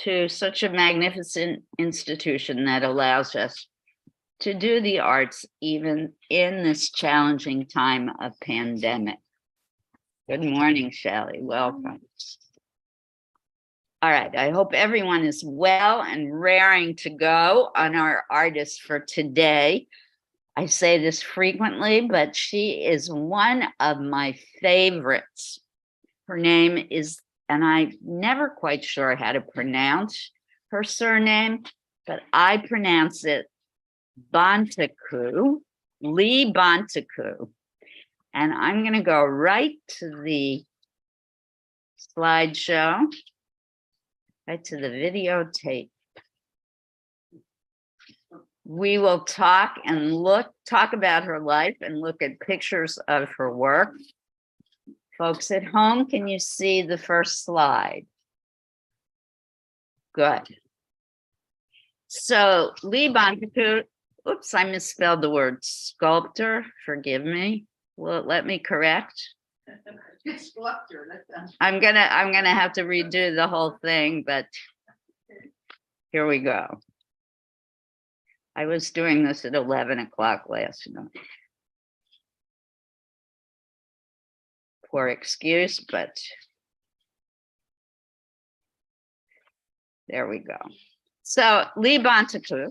to such a magnificent institution that allows us to do the arts even in this challenging time of pandemic. Good morning, Shelley. Welcome. All right, I hope everyone is well and raring to go on our artist for today. I say this frequently, but she is one of my favorites. Her name is, and I'm never quite sure how to pronounce her surname, but I pronounce it Bontekoe, Leigh Bontekoe. And I'm going to go right to the slideshow, right to the videotape. We will talk about her life and look at pictures of her work. Folks at home, can you see the first slide? Good. So Leigh Bontekoe, oops, I misspelled the word sculptor. Forgive me. Will it let me correct? I'm gonna have to redo the whole thing, but here we go. I was doing this at 11 o'clock last night. Poor excuse, but there we go. So Leigh Bontekoe,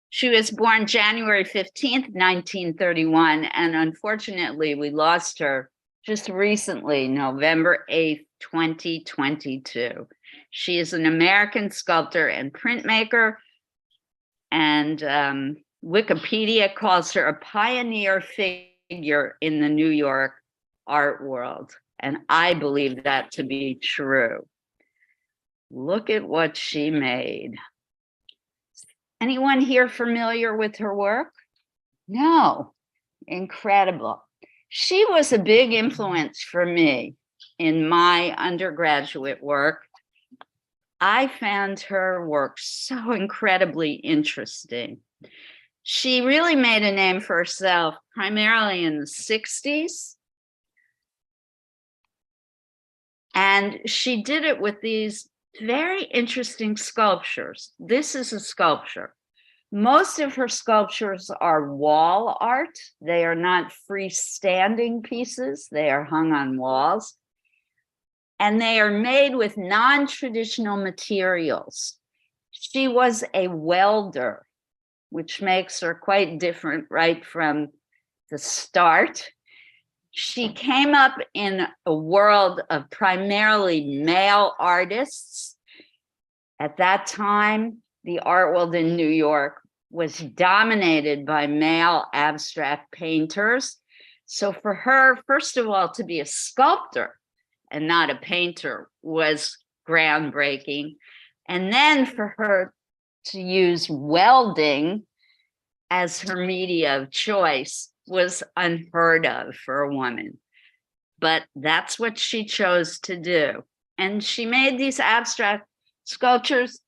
she was born January 15th, 1931, and unfortunately we lost her just recently, November 8th, 2022. She is an American sculptor and printmaker, and Wikipedia calls her a pioneer figure in the New York art world, and I believe that to be true. Look at what she made. Anyone here familiar with her work? No. Incredible. She was a big influence for me in my undergraduate work. I found her work so incredibly interesting. She really made a name for herself primarily in the 60s. And she did it with these very interesting sculptures. This is a sculpture. Most of her sculptures are wall art. They are not freestanding pieces. They are hung on walls. And they are made with non-traditional materials. She was a welder, which makes her quite different right from the start. She came up in a world of primarily male artists. At that time, the art world in New York was dominated by male abstract painters. So for her, first of all, to be a sculptor and not a painter was groundbreaking. And then for her to use welding as her media of choice was unheard of for a woman. But that's what she chose to do. And she made these abstract sculptures,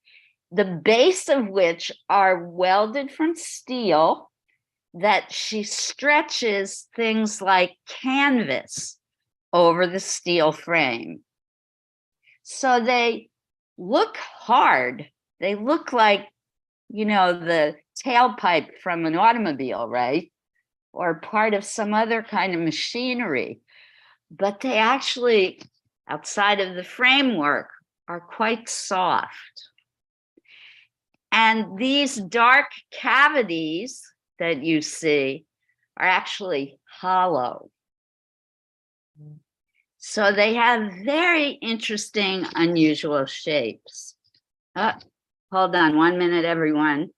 the base of which are welded from steel, that she stretches things like canvas over the steel frame. So they look hard. They look like, you know, the tailpipe from an automobile, right? Or part of some other kind of machinery. But they actually, outside of the framework, are quite soft. And these dark cavities that you see are actually hollow. So they have very interesting, unusual shapes. Hold on 1 minute, everyone.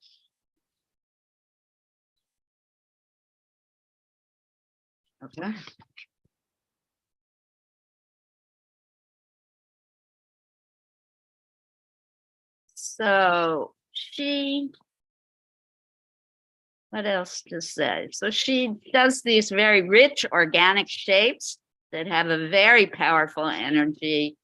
Okay. So what else to say? So she does these very rich organic shapes that have a very powerful energy.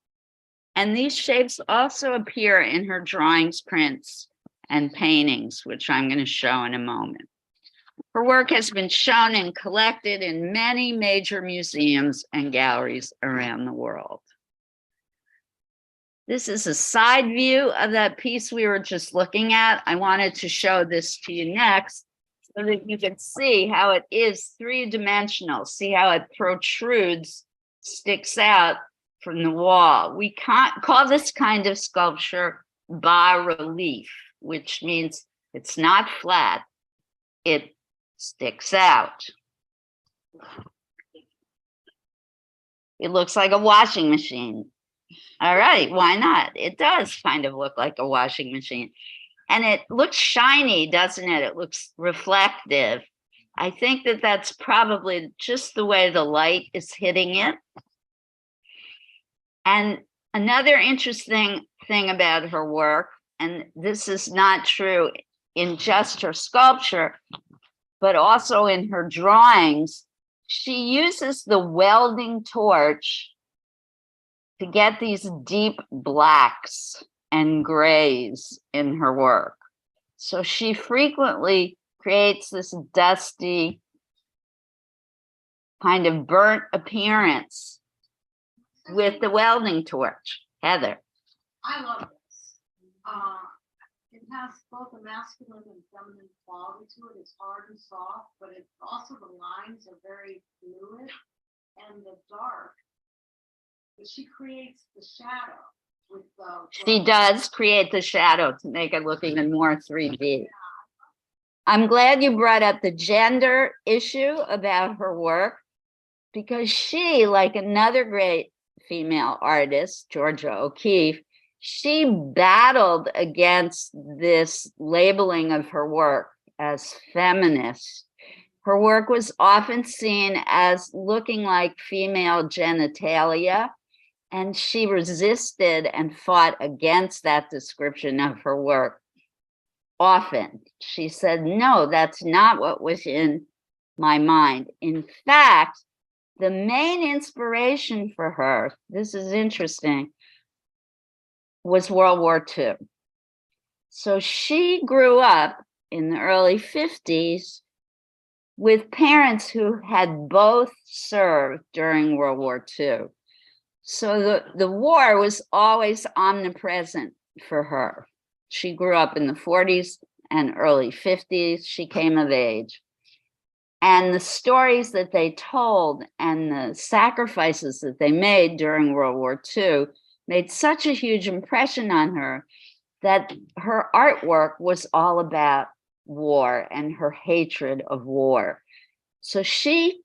And these shapes also appear in her drawings, prints, and paintings, which I'm going to show in a moment. Her work has been shown and collected in many major museums and galleries around the world. This is a side view of that piece we were just looking at. I wanted to show this to you next so that you can see how it is three-dimensional. See how it protrudes, sticks out from the wall. We can't call this kind of sculpture bas-relief, which means it's not flat, it sticks out. It looks like a washing machine. All right, why not? It does kind of look like a washing machine. And it looks shiny, doesn't it? It looks reflective. I think that that's probably just the way the light is hitting it. And another interesting thing about her work, and this is not true in just her sculpture, but also in her drawings, she uses the welding torch to get these deep blacks and grays in her work. So she frequently creates this dusty, kind of burnt appearance with the welding torch. Heather. I love this. It has both a masculine and feminine quality to it. It's hard and soft, but it also, the lines are very fluid and the dark. But she creates the shadow with the. She does create the shadow to make it look even more 3D. I'm glad you brought up the gender issue about her work, because she, like another great female artist, Georgia O'Keeffe, she battled against this labeling of her work as feminist. Her work was often seen as looking like female genitalia, and she resisted and fought against that description of her work. Often, she said, no, that's not what was in my mind. In fact, the main inspiration for her, this is interesting, was World War II. So she grew up in the early 50s with parents who had both served during World War II. So the war was always omnipresent for her. She grew up in the 40s and early 50s. She came of age. And the stories that they told and the sacrifices that they made during World War II made such a huge impression on her that her artwork was all about war and her hatred of war. So she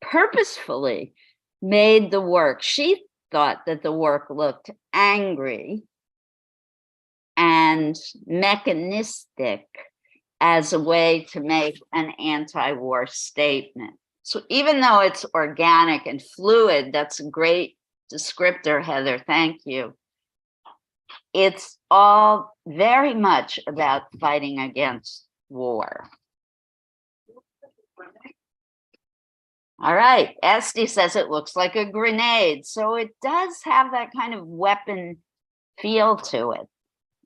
purposefully made the work. She thought that the work looked angry and mechanistic as a way to make an anti-war statement. So even though it's organic and fluid, that's a great descriptor, Heather, thank you. It's all very much about fighting against war. All right, Esty says it looks like a grenade. So it does have that kind of weapon feel to it.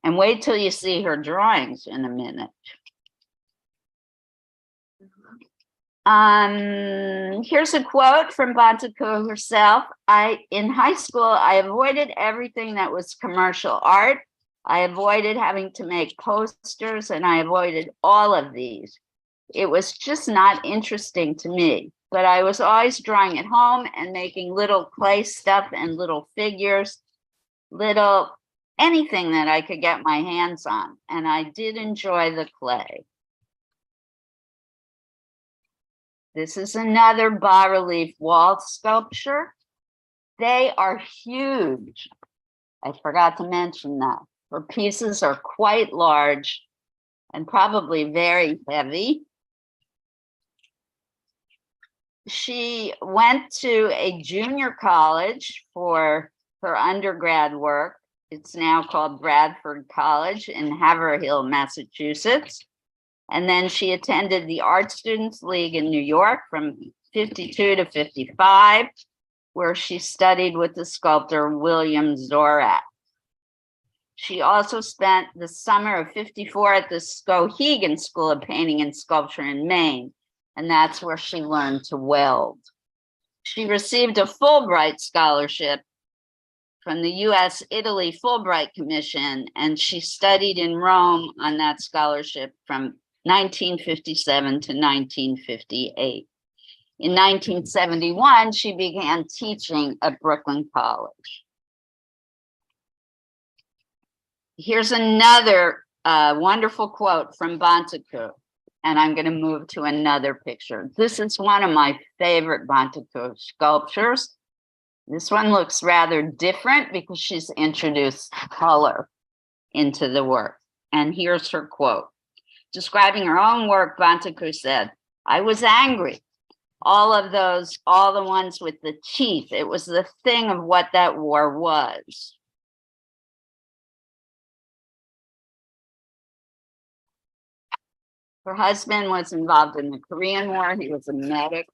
And wait till you see her drawings in a minute. Here's a quote from Bontekoe herself. In high school, I avoided everything that was commercial art. I avoided having to make posters, and I avoided all of these. It was just not interesting to me, but I was always drawing at home and making little clay stuff and little figures, anything that I could get my hands on. And I did enjoy the clay. This is another bas-relief wall sculpture. They are huge. I forgot to mention that. Her pieces are quite large and probably very heavy. She went to a junior college for her undergrad work. It's now called Bradford College in Haverhill, Massachusetts. And then she attended the Art Students League in New York from 52 to 55, where she studied with the sculptor William Zorak. She also spent the summer of 54 at the Skowhegan School of Painting and Sculpture in Maine, and that's where she learned to weld. She received a Fulbright scholarship from the US Italy Fulbright Commission, and she studied in Rome on that scholarship from 1957 to 1958. In 1971, she began teaching at Brooklyn College. Here's another wonderful quote from Bontekoe, and I'm going to move to another picture. This is one of my favorite Bontekoe sculptures. This one looks rather different because she's introduced color into the work. And here's her quote. Describing her own work, Bontekoe said, "I was angry. All the ones with the teeth. It was the thing of what that war was." Her husband was involved in the Korean War. He was a medic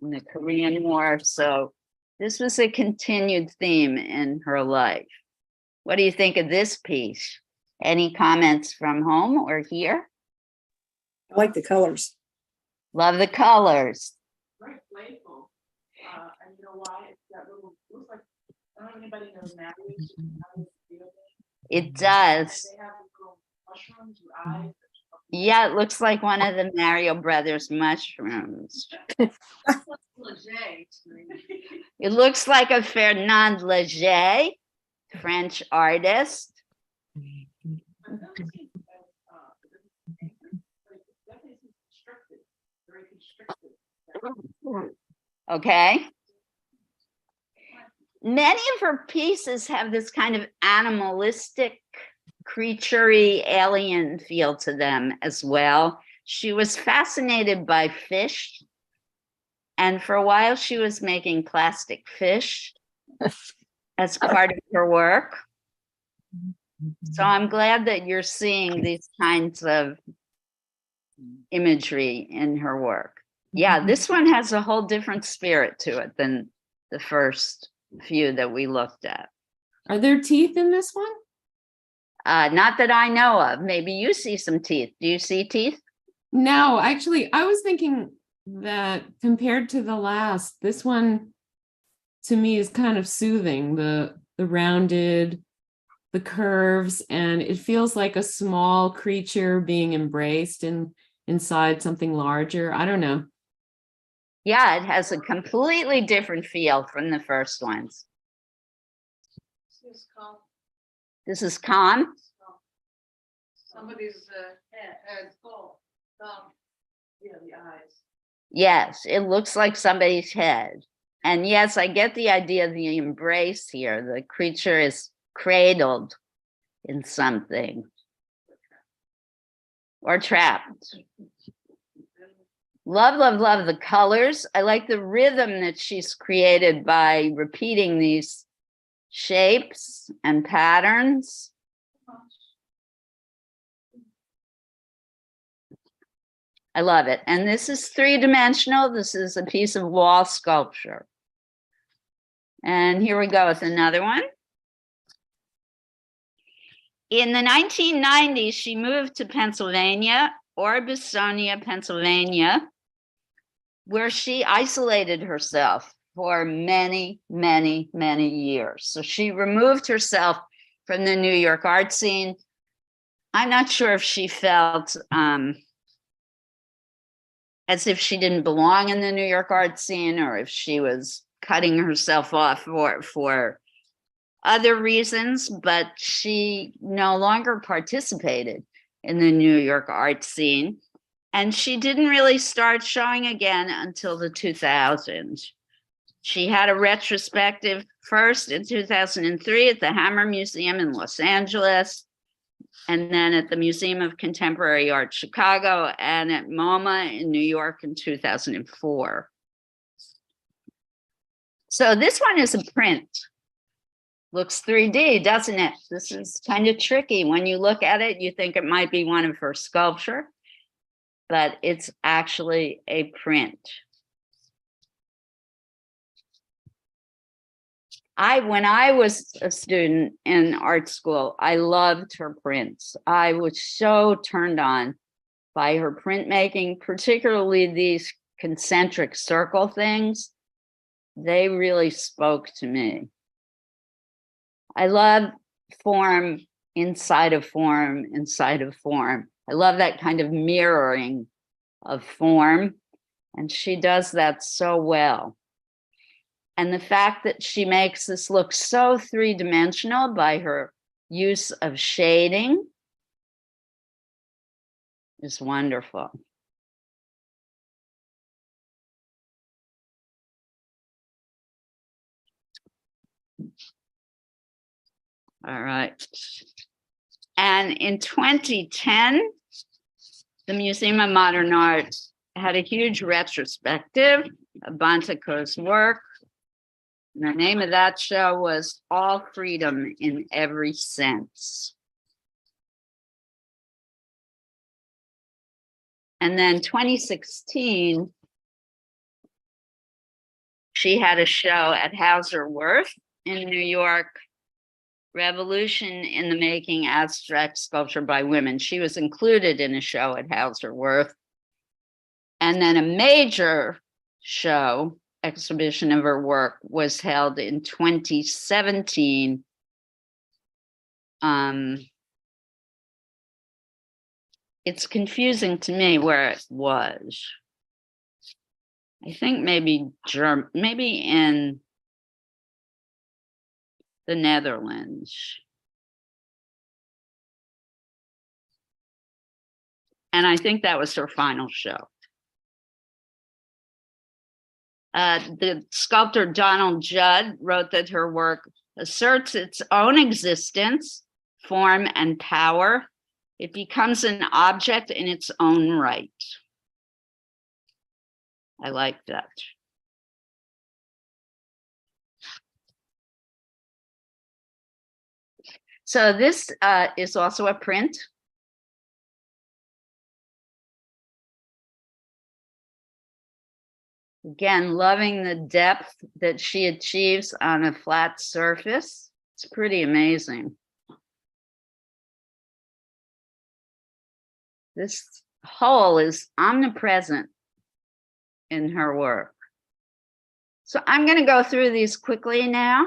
in the Korean War. So this was a continued theme in her life. What do you think of this piece? Any comments from home or here? I like the colors. Love the colors. Very playful. And you know why? It's that little, looks like, I don't know if anybody knows Mary's. It does. They have little mushrooms with eyes. Yeah, it looks like one of the Mario Brothers mushrooms. Leger. It looks like a Fernand Leger, French artist. Okay. Many of her pieces have this kind of animalistic, creaturey, alien feel to them as well. She was fascinated by fish, and for a while she was making plastic fish as part of her work. So I'm glad that you're seeing these kinds of imagery in her work. Yeah, this one has a whole different spirit to it than the first few that we looked at. Are there teeth in this one? Not that I know of. Maybe you see some teeth. Do you see teeth? No, actually, I was thinking that compared to the last, this one to me is kind of soothing, the rounded, the curves, and it feels like a small creature being embraced inside something larger. I don't know. Yeah, it has a completely different feel from the first ones. This is calm. Somebody's head, skull, thumb. Yeah, the eyes. Yes, it looks like somebody's head. And yes, I get the idea of the embrace here. The creature is cradled in something or trapped. Love, love, love the colors. I like the rhythm that she's created by repeating these shapes and patterns. I love it. And this is three-dimensional. This is a piece of wall sculpture. And here we go with another one. In the 1990s, she moved to Pennsylvania, Orbisonia, Pennsylvania, where she isolated herself for many, many, many years. So she removed herself from the New York art scene. I'm not sure if she felt as if she didn't belong in the New York art scene or if she was cutting herself off for other reasons, but she no longer participated in the New York art scene. And she didn't really start showing again until the 2000s. She had a retrospective first in 2003 at the Hammer Museum in Los Angeles, and then at the Museum of Contemporary Art Chicago and at MoMA in New York in 2004. So this one is a print. Looks 3D, doesn't it? This is kind of tricky. When you look at it, you think it might be one of her sculpture, but it's actually a print. When I was a student in art school, I loved her prints. I was so turned on by her printmaking, particularly these concentric circle things. They really spoke to me. I love form inside of form inside of form. I love that kind of mirroring of form, and she does that so well. And the fact that she makes this look so three-dimensional by her use of shading is wonderful. All right. And in 2010, the Museum of Modern Art had a huge retrospective of Banteko's work. And the name of that show was All Freedom in Every Sense. And then 2016, she had a show at Hauser Wirth in New York, Revolution in the Making Abstract Sculpture by Women. She was included in a show at Hauser Wirth. And then a major show, exhibition of her work, was held in 2017. It's confusing to me where it was. I think maybe in the Netherlands. And I think that was her final show. The sculptor Donald Judd wrote that her work asserts its own existence, form, and power. It becomes an object in its own right. I like that. So this is also a print. Again, loving the depth that she achieves on a flat surface. It's pretty amazing. This whole is omnipresent in her work. So I'm going to go through these quickly now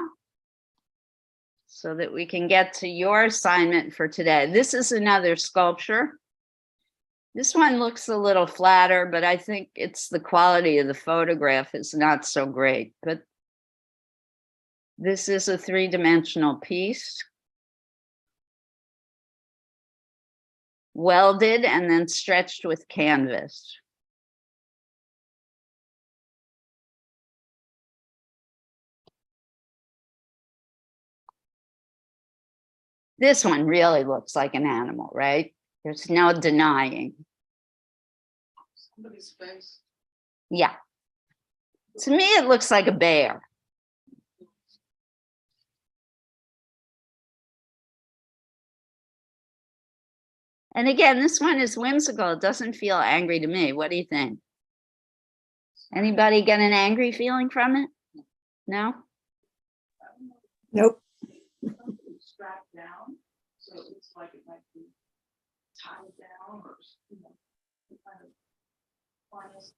so that we can get to your assignment for today. This is another sculpture. This one looks a little flatter, but I think it's the quality of the photograph is not so great. But this is a three-dimensional piece, welded and then stretched with canvas. This one really looks like an animal, right? There's no denying. Somebody's face. Yeah. To me, it looks like a bear. And again, this one is whimsical. It doesn't feel angry to me. What do you think? Anybody get an angry feeling from it? No? Nope. Strapped down, so it looks like it might be tied down or, you know, some kind of harness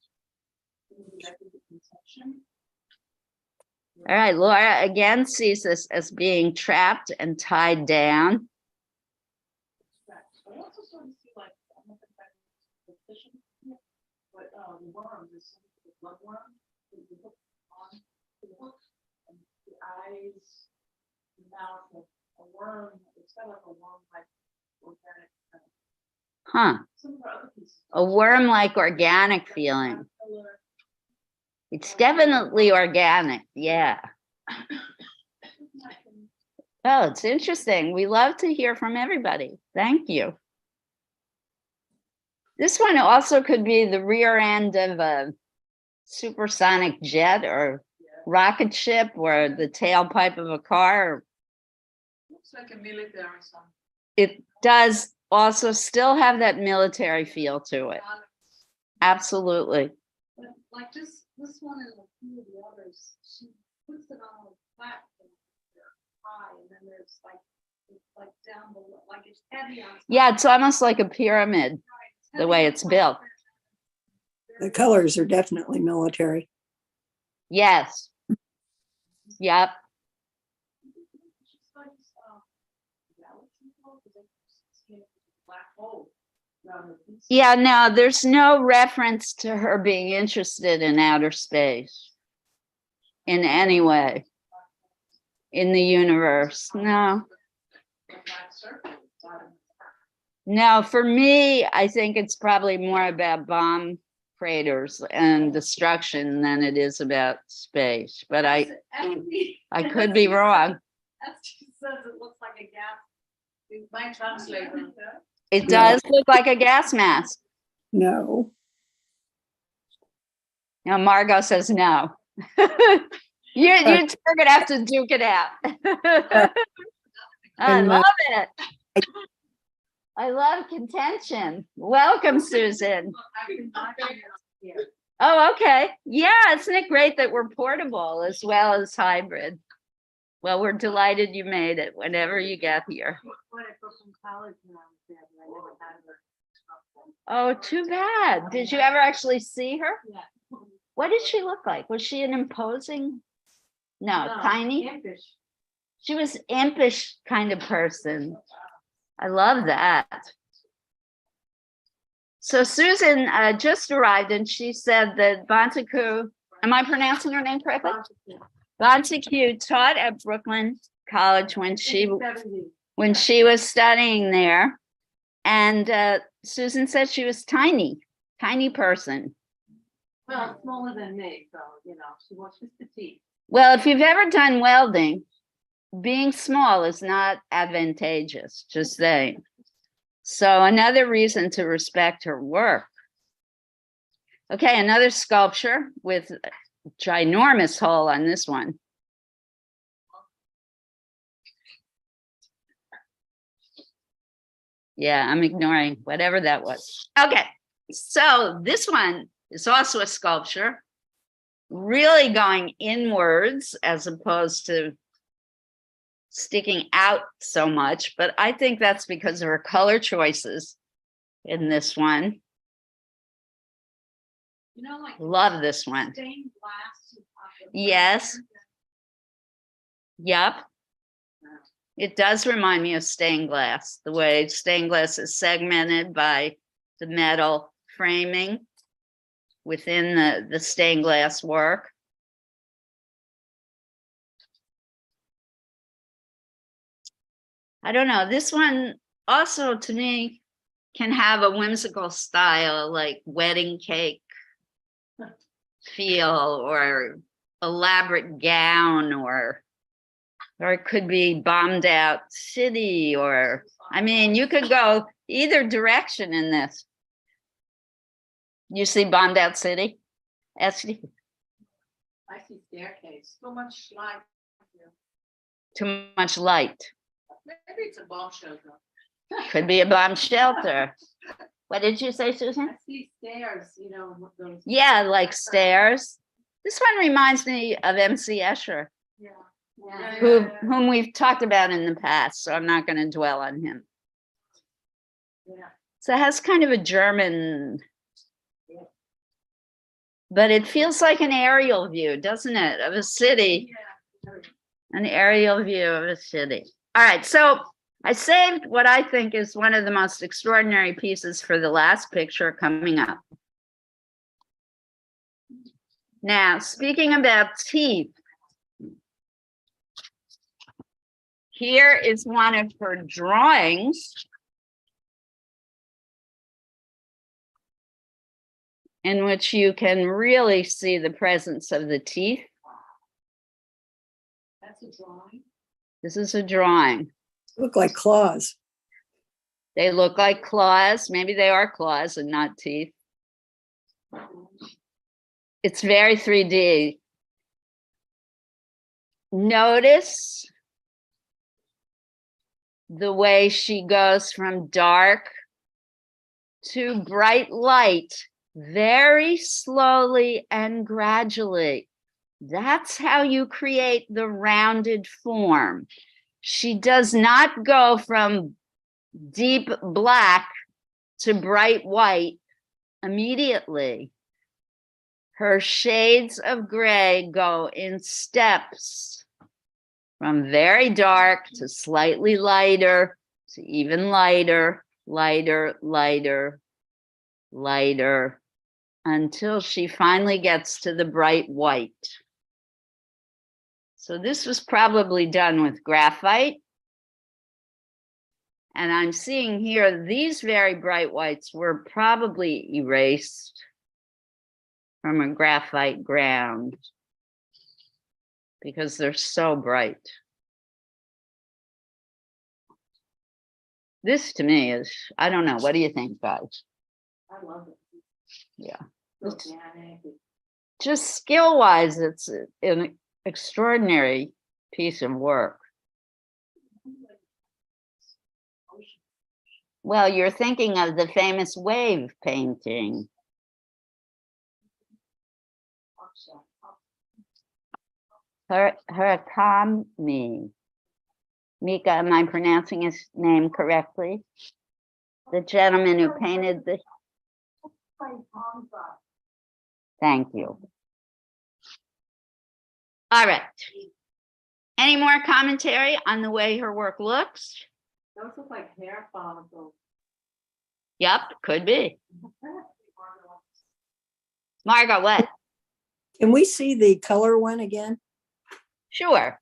directed to conception. All right, Laura again sees this as being trapped and tied down. I also sort of see like, I don't know if that's the fishing, but the worm, this blood worm, the hook on the hook, and the eyes, the mouth of a worm. It's kind of like a worm-like organic. Huh, Some of our other pieces. a worm-like organic feeling. It's definitely organic, yeah. Oh, it's interesting. We love to hear from everybody. Thank you. This one also could be the rear end of a supersonic jet or rocket ship or the tailpipe of a car. Looks like a military something. It does also still have that military feel to it. Absolutely. But like this one and a few of the others, she puts it on a platform high, and then there's like, it's like down below, like it's heavy on. Yeah, it's almost like a pyramid, the way it's built. The colors are definitely military. Yes. Yep. She's like black hole. around the piece. Yeah, no, there's no reference to her being interested in outer space in any way in the universe. No. The black circle inside of it. No, for me, I think it's probably more about bomb craters and destruction than it is about space. But I could be wrong. She says it looks like a gas. It might translate. It does look like a gas mask. No, Now Margot says no. You're gonna have to duke it out. I And, love it. I love contention. Welcome, Susan. Oh, okay. Yeah, isn't it great that we're portable as well as hybrid? Well, we're delighted you made it whenever you get here. When I go from college now, I never had her. Oh, too bad. Did you ever actually see her? Yeah. What did she look like? Was she an imposing? No, tiny? Impish. She was impish kind of person. I love that. So Susan just arrived and she said that Bontecu, am I pronouncing her name correctly? Bontecu taught at Brooklyn College when she was studying there. And Susan said she was tiny person. Well, smaller than me, so, she was just petite. Well, if you've ever done welding, being small is not advantageous, just saying. So another reason to respect her work. Okay, another sculpture with a ginormous hole on this one. Yeah, I'm ignoring whatever that was. Okay, so this one is also a sculpture, really going inwards as opposed to sticking out so much, but I think that's because of her color choices in this one. Like Love this one. stained glass. Yes. Yep. It does remind me of stained glass, the way stained glass is segmented by the metal framing within the stained glass work. I don't know, this one also to me can have a whimsical style like wedding cake feel or elaborate gown or it could be bombed out city or, I mean, you could go either direction in this. You see bombed out city? Esty? I see staircase, so much light. here. Too much light. Maybe it's a bomb shelter. Could be a bomb shelter. What did you say, I Susan? see stairs, with those. Yeah, like stairs. This one reminds me of MC Escher, Yeah. whom we've talked about in the past, so I'm not going to dwell on him. Yeah. So it has kind of a German, but it feels like an aerial view, doesn't it, of a city, an aerial view of a city. All right, so I saved what I think is one of the most extraordinary pieces for the last picture coming up. Now, speaking about teeth, here is one of her drawings. In which you can really see the presence of the teeth. That's a drawing. This is a drawing. look like claws. They look like claws. Maybe they are claws and not teeth. It's very 3D. Notice the way she goes from dark to bright light very slowly and gradually. That's how you create the rounded form. She does not go from deep black to bright white immediately. Her shades of gray go in steps from very dark to slightly lighter to even lighter, lighter, lighter, lighter, until she finally gets to the bright white. So this was probably done with graphite. And I'm seeing here, these very bright whites were probably erased from a graphite ground because they're so bright. This to me is, I don't know, what do you think, guys? I love it. Yeah. It's organic. Just skill-wise, it's an extraordinary piece of work. Well, you're thinking of the famous wave painting. Murakami. Mika, am I pronouncing his name correctly? The gentleman who painted the. Thank you. All right. Any more commentary on the way her work looks? Those look like hair follicles. Yep, could be. Margot, what? Can we see the color one again? Sure.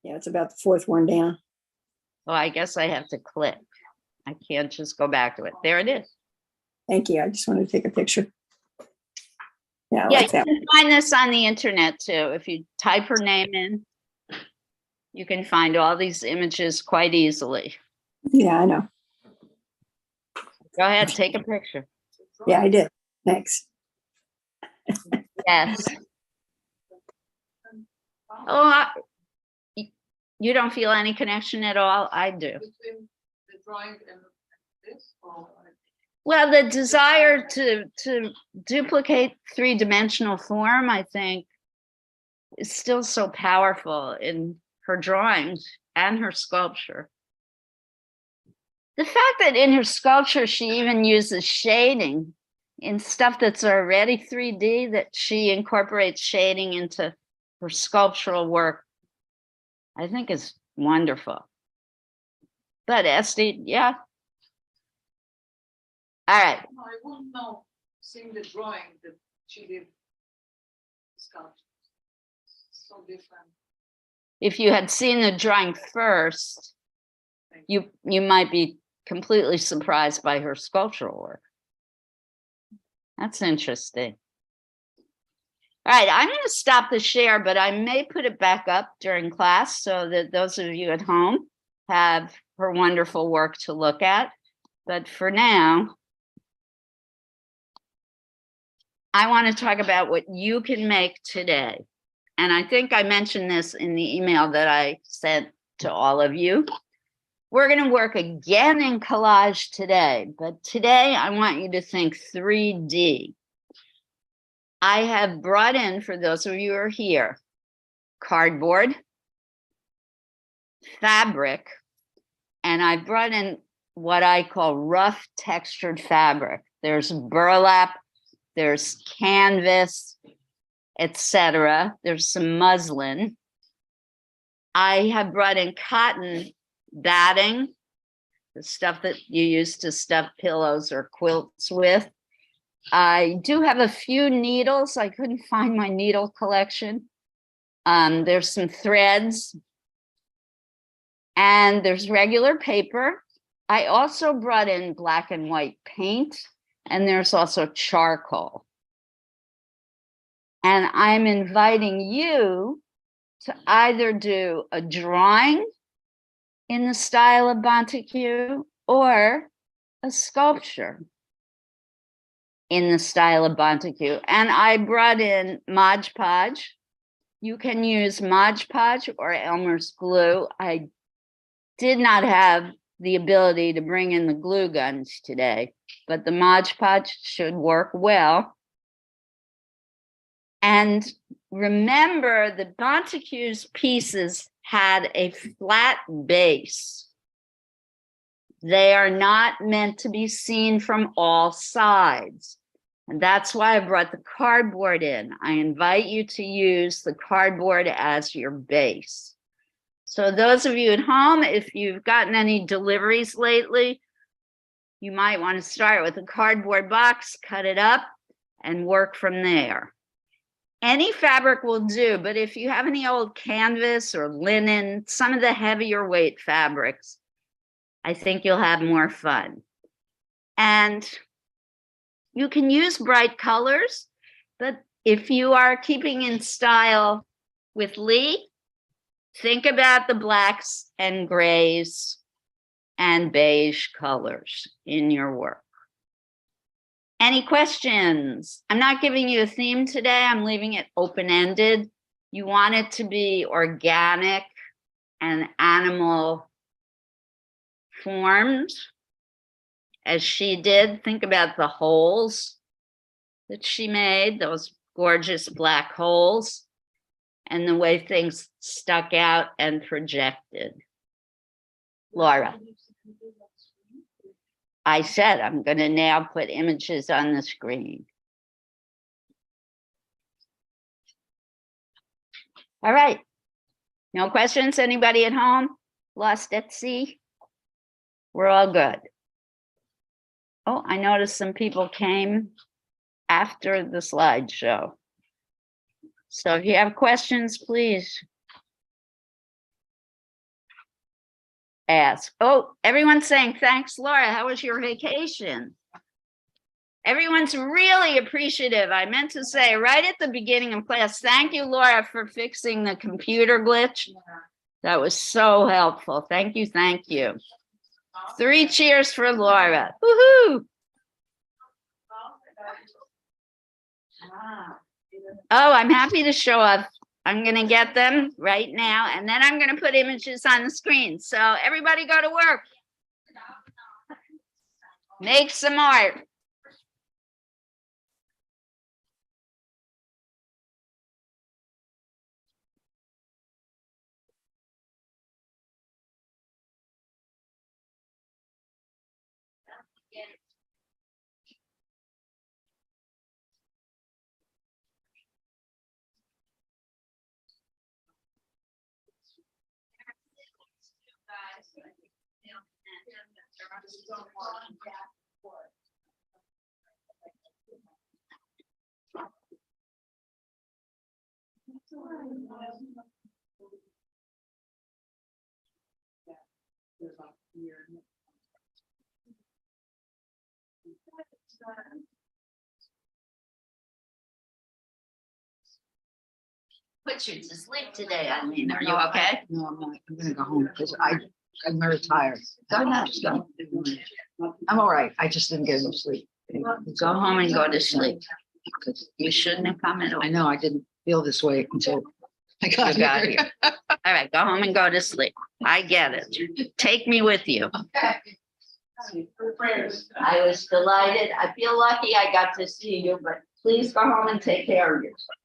Yeah, it's about the fourth one down. Well, I guess I have to click. I can't just go back to it. There it is. Thank you. I just wanted to take a picture. Yeah, I Yeah, like you that. can find this on the internet too. If you type her name in, you can find all these images quite easily. Yeah, I know. Go ahead, take a picture. Yeah, I did. Thanks. Yes. Oh, you don't feel any connection at all? I do. Between the drawing and this, or Well, the desire to duplicate three-dimensional form, I think, is still so powerful in her drawings and her sculpture. The fact that in her sculpture, she even uses shading in stuff that's already 3D, that she incorporates shading into her sculptural work, I think is wonderful. But Esty, yeah. All right. no, I wouldn't know, seeing the drawing that she did. Sculpture. So different. If you had seen the drawing first, you might be completely surprised by her sculptural work. That's interesting. All right, I'm going to stop the share, but I may put it back up during class so that those of you at home have her wonderful work to look at. But for now, I want to talk about what you can make today. And I think I mentioned this in the email that I sent to all of you. We're going to work again in collage today, but today I want you to think 3D. I have brought in, for those of you who are here, cardboard, fabric, and I brought in what I call rough textured fabric. There's burlap, there's canvas, etc. There's some muslin. I have brought in cotton batting, the stuff that you use to stuff pillows or quilts with. I do have a few needles. I couldn't find my needle collection. There's some threads, and there's regular paper. I also brought in black and white paint, and there's also charcoal. And I'm inviting you to either do a drawing in the style of Bonteque or a sculpture in the style of Bonteque. And I brought in Mod Podge. You can use Mod Podge or Elmer's glue. I did not have the ability to bring in the glue guns today, but the Mod Podge should work well. And remember, the Bonteque's pieces had a flat base. They are not meant to be seen from all sides. And that's why I brought the cardboard in. I invite you to use the cardboard as your base. So those of you at home, if you've gotten any deliveries lately, you might want to start with a cardboard box, cut it up, and work from there. Any fabric will do, but if you have any old canvas or linen, some of the heavier weight fabrics, I think you'll have more fun. And you can use bright colors, but if you are keeping in style with Lee, think about the blacks and grays and beige colors in your work. Any questions? I'm not giving you a theme today. I'm leaving it open-ended. You want it to be organic and animal formed, as she did. Think about the holes that she made, those gorgeous black holes, and the way things stuck out and projected. Laura. I said I'm going to now put images on the screen. All right. No questions? Anybody at home? Lost at sea? We're all good. Oh, I noticed some people came after the slideshow. So if you have questions, please ask. Oh, everyone's saying, thanks, Laura. How was your vacation? Everyone's really appreciative. I meant to say right at the beginning of class, thank you, Laura, for fixing the computer glitch. That was so helpful. Thank you, thank you. 3 cheers for Laura. Woohoo! Oh, I'm happy to show up. I'm going to get them right now, and then I'm going to put images on the screen. So everybody go to work. Make some art. Put you to sleep today, Eileen. Are you okay? No, I'm not. I'm gonna go home because I'm very tired. Go ahead. Go. I'm all right. I just didn't get enough sleep. Go home and go to sleep. You shouldn't have come at all. I know I didn't feel this way until I got You got here. here. All right, go home and go to sleep. I get it. Take me with you. I was delighted. I feel lucky I got to see you, but please go home and take care of yourself.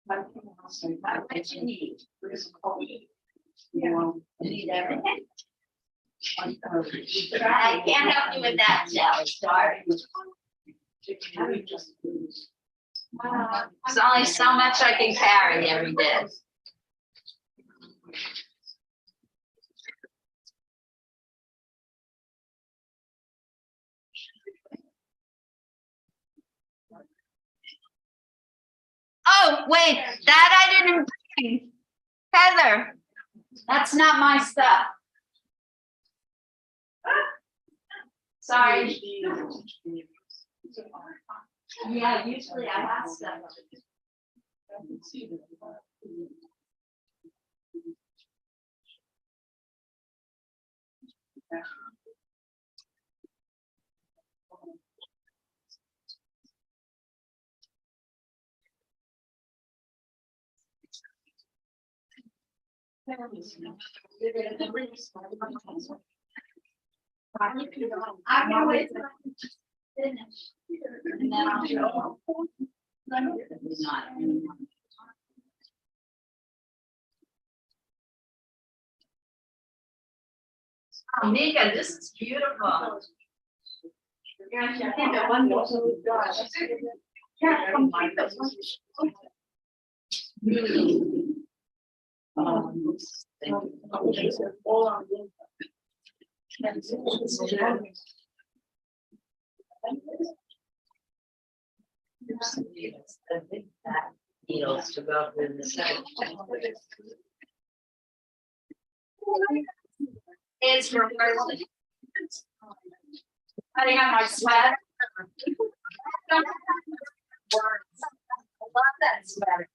What you need? You need everything? I can't help you with that, Sally. Sorry. There's only so much I can carry every day. Oh, wait, that I didn't bring. Heather, that's not my stuff. Sorry. Yeah, usually I have stuff. I'm gonna wait till I finish. And then I'll show. Mika, this is beautiful. Gosh, I think that one goes so dark. Yeah, come on. Needles to go through the cell. It's for person. Putting on my sweater. I love that sweater.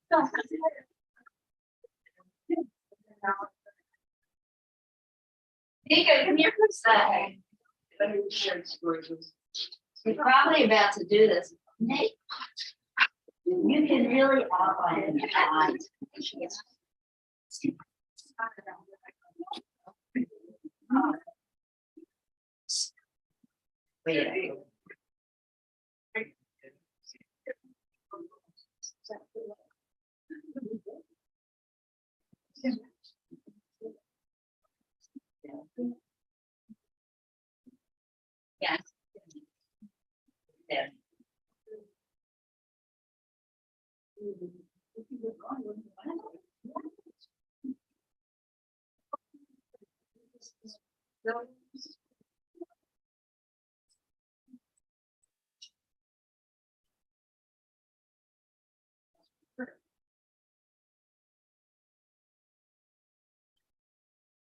Nika, come here for a second. You're probably about to do this. Nate, you can really outline your eyes. Wait. Yes. There.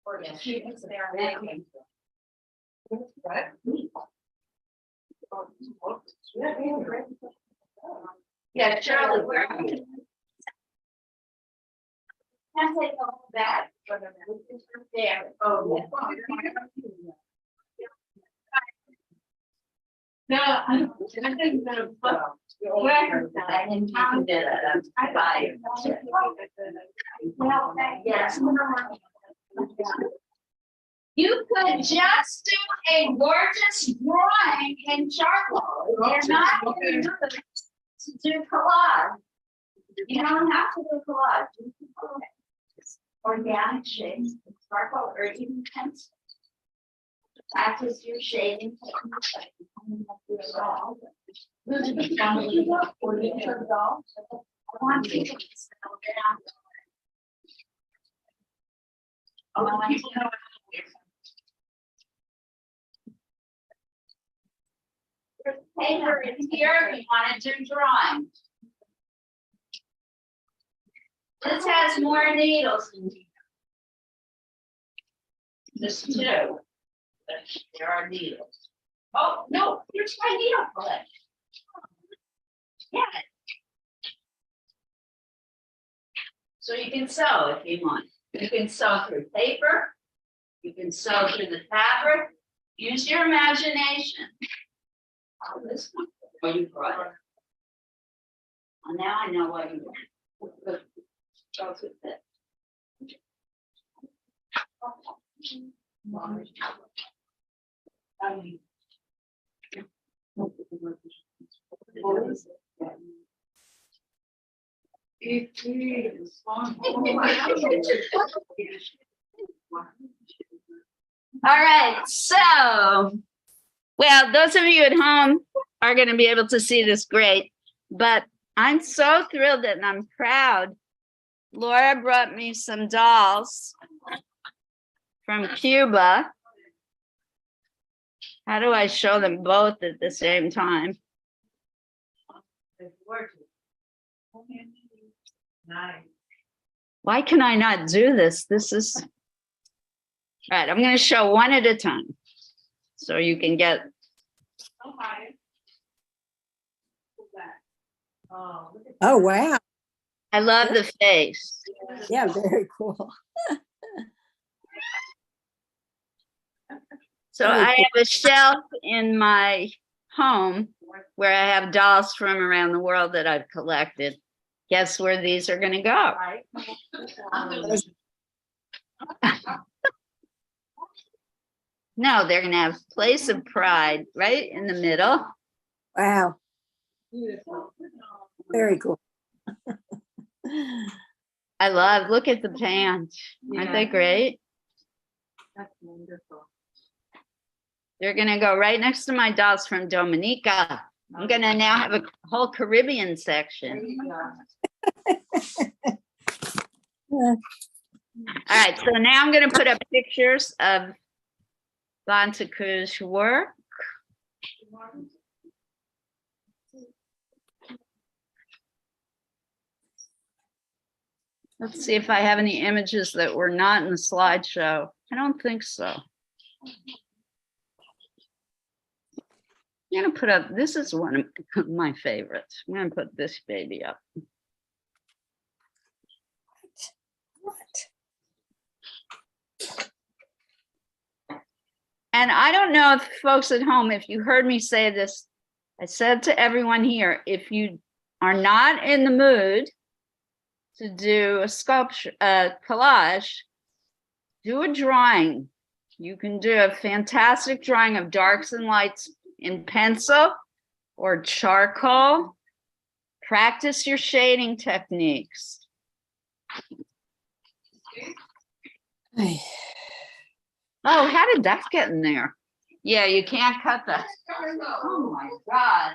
Or yes, she is there. Yeah, Charlie, where are you? Can I take all that? There. Oh, no, I think the. I didn't count it. I buy it. Well, yes. You could just do a gorgeous drawing in charcoal. You're not going to do collage. You don't have to do collage. You can do organic shapes, charcoal, or even pencil. Practice your shading. Those are the family or you turn it off. I want you to settle down. Paper is here if you want to do drawing. This has more needles in here. This too. But there are needles. Oh, no, here's my needle collection. Yeah. So you can sew if you want. You can sew through paper. You can sew through the fabric. Use your imagination. Oh, this one. Oh, you brought it. Well, now I know what you want. Goes with it. All right, so, well, those of you at home are going to be able to see this great, but I'm so thrilled and I'm proud. Laura brought me some dolls from Cuba. How do I show them both at the same time? Why can I not do this? This is, all right, I'm going to show one at a time so you can get. Oh, wow. I love the face. Yeah, very cool. So Very I cool. have a shelf in my home where I have dolls from around the world that I've collected. Guess where these are going to go? No, they're gonna have Place of Pride right in the middle. Wow, Beautiful. very cool. I love, look at the pants. Aren't they Yeah. great? That's wonderful. They're gonna go right next to my dolls from Dominica. I'm gonna now have a whole Caribbean There section. you go. All right, so now I'm gonna put up pictures of Bontecourt's work. Let's see if I have any images that were not in the slideshow. I don't think so. I'm gonna put up, this is one of my favorites. I'm gonna put this baby up. What? And I don't know if folks at home, if you heard me say this, I said to everyone here, if you are not in the mood to do a sculpture, a collage, do a drawing. You can do a fantastic drawing of darks and lights in pencil or charcoal. Practice your shading techniques. Ay, Oh, how did that get in there? Yeah, you can't cut that. Oh my God.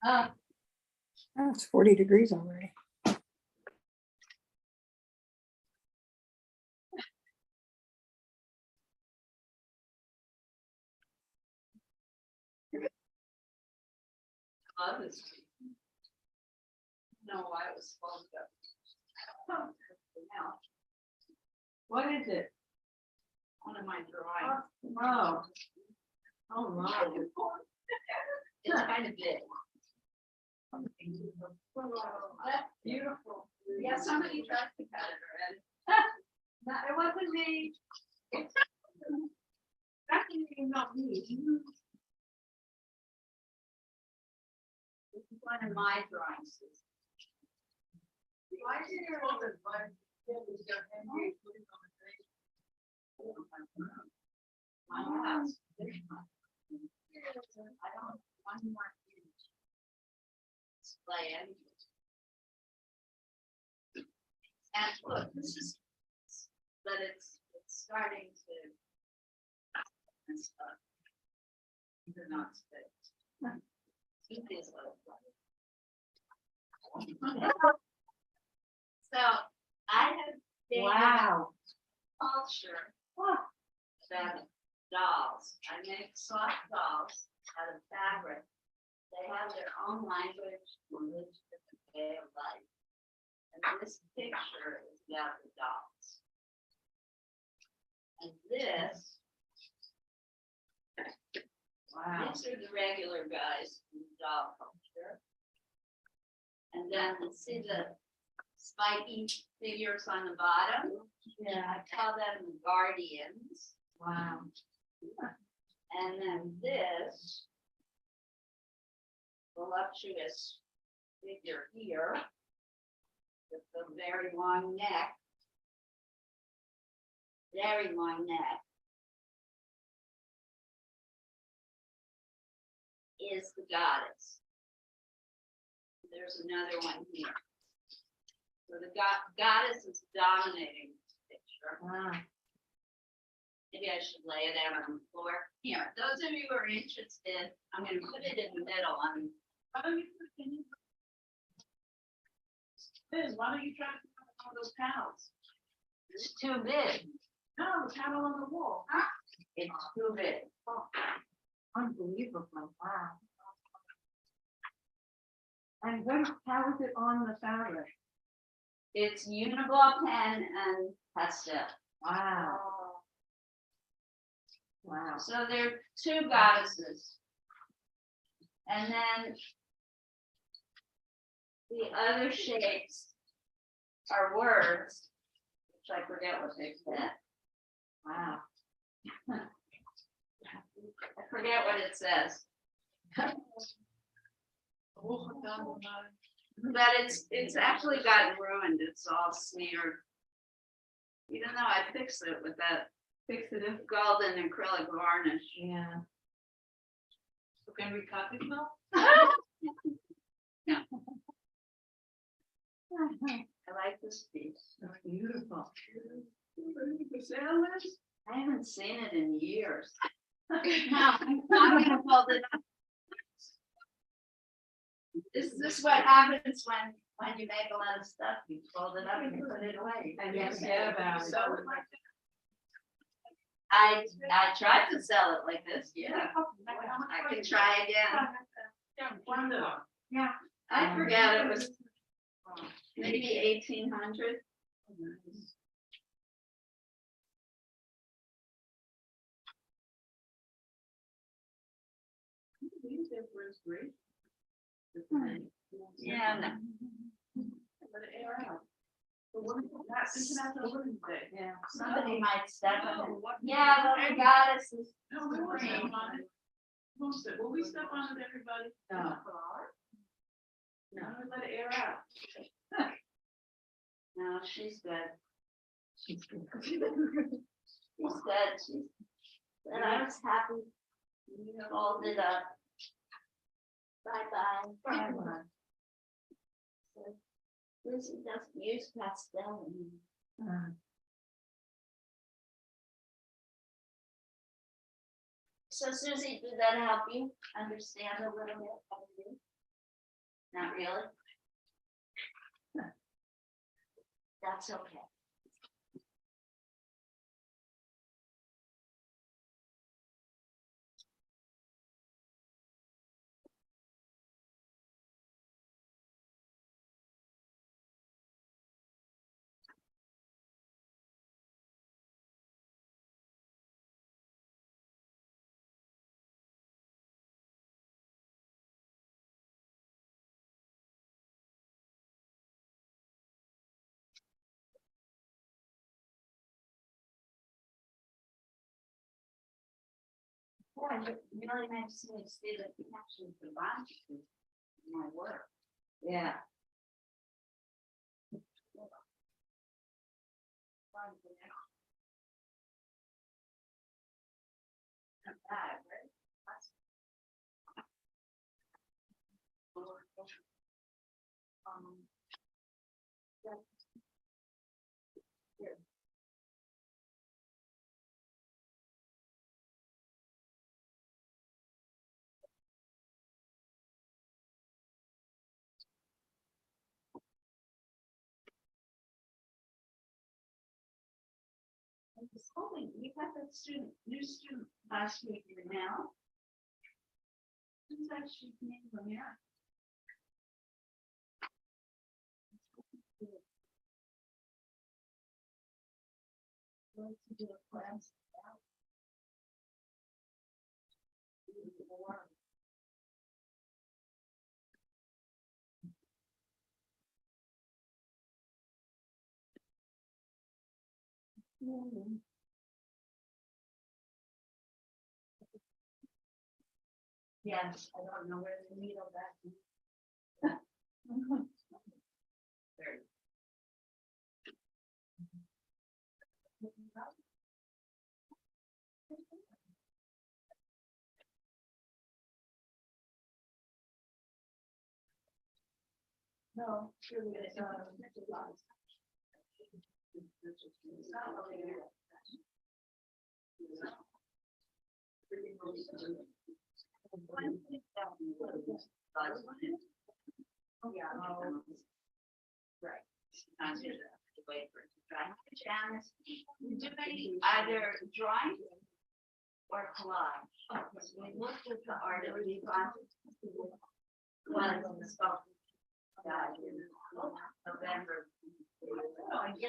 oh, it's 40 degrees already. No, I was supposed to. What is it? One of my drawings. Oh. Oh, my. It's kind of big. That's beautiful. Yeah, somebody tried to cut it already. No, it wasn't me. Definitely not me. This is one of my drawings. Why is there all this blood? Henry put it on the face. My house. I don't, one more image. Display it. And look, this is, but it's starting to. And stuff. They're not fixed. Keep these little. So I have. Wow. Culture. About dolls. I make soft dolls out of fabric. They have their own language and live a different way of life. And this picture is about the dolls. And this, Wow. these are the regular guys in doll culture. And then let's see the spiky figures on the bottom. Yeah. I call them the guardians. Wow. And then this voluptuous figure here with the very long neck. Very long neck. Is the goddess. There's another one here. So the goddess is dominating this picture. Wow. Maybe I should lay it out on the floor. Here, those of you who are interested, I'm gonna put it in the middle on. Why don't you put, can you? Liz, why don't you try to put one of those panels? It's too big. No, the panel on the wall. It's too big. Oh, unbelievable. Wow. And what, how is it on the fabric? It's Uniball pen and pastel. Wow. Wow. So there are two goddesses. And then the other shapes are words, which I forget what they said. Wow. I forget what it says, but it's actually gotten ruined. It's all smeared. Even though I fixed it with that golden acrylic varnish. Yeah. So can we copy now? Yeah. I like this piece. Beautiful. I haven't seen it in years. No, I'm gonna fold it up. Is this what happens when you make a lot of stuff? You fold it up and you put it away. And you forget about it. I tried to sell it like this, yeah. I can try again. Yeah. I forget it was maybe 1800. Yeah, no. Yeah. Somebody might step on it. Yeah, but the goddess is. Will we step on it, everybody? No. No, let it air out. No, she's good. She's good. She's good. And I was happy. You folded up. Bye-bye. Bye-bye. Lucy doesn't use pastel anymore. So Susie, did that help you understand a little bit how to do? Not really? That's okay. Yeah, you really nice to see the connection to my work. Yeah. Not bad, right? Yeah. Here. I was hoping we had that new student last week now. Seems like she came from here. Going to do a class. Yes, I don't know where the needle that. There. No, surely it's not. It's not really. Right. Sometimes you have to wait for it to dry. Janice, do they either drawing or collage? We looked at the art of the one in the sculpture. November. Oh, yeah.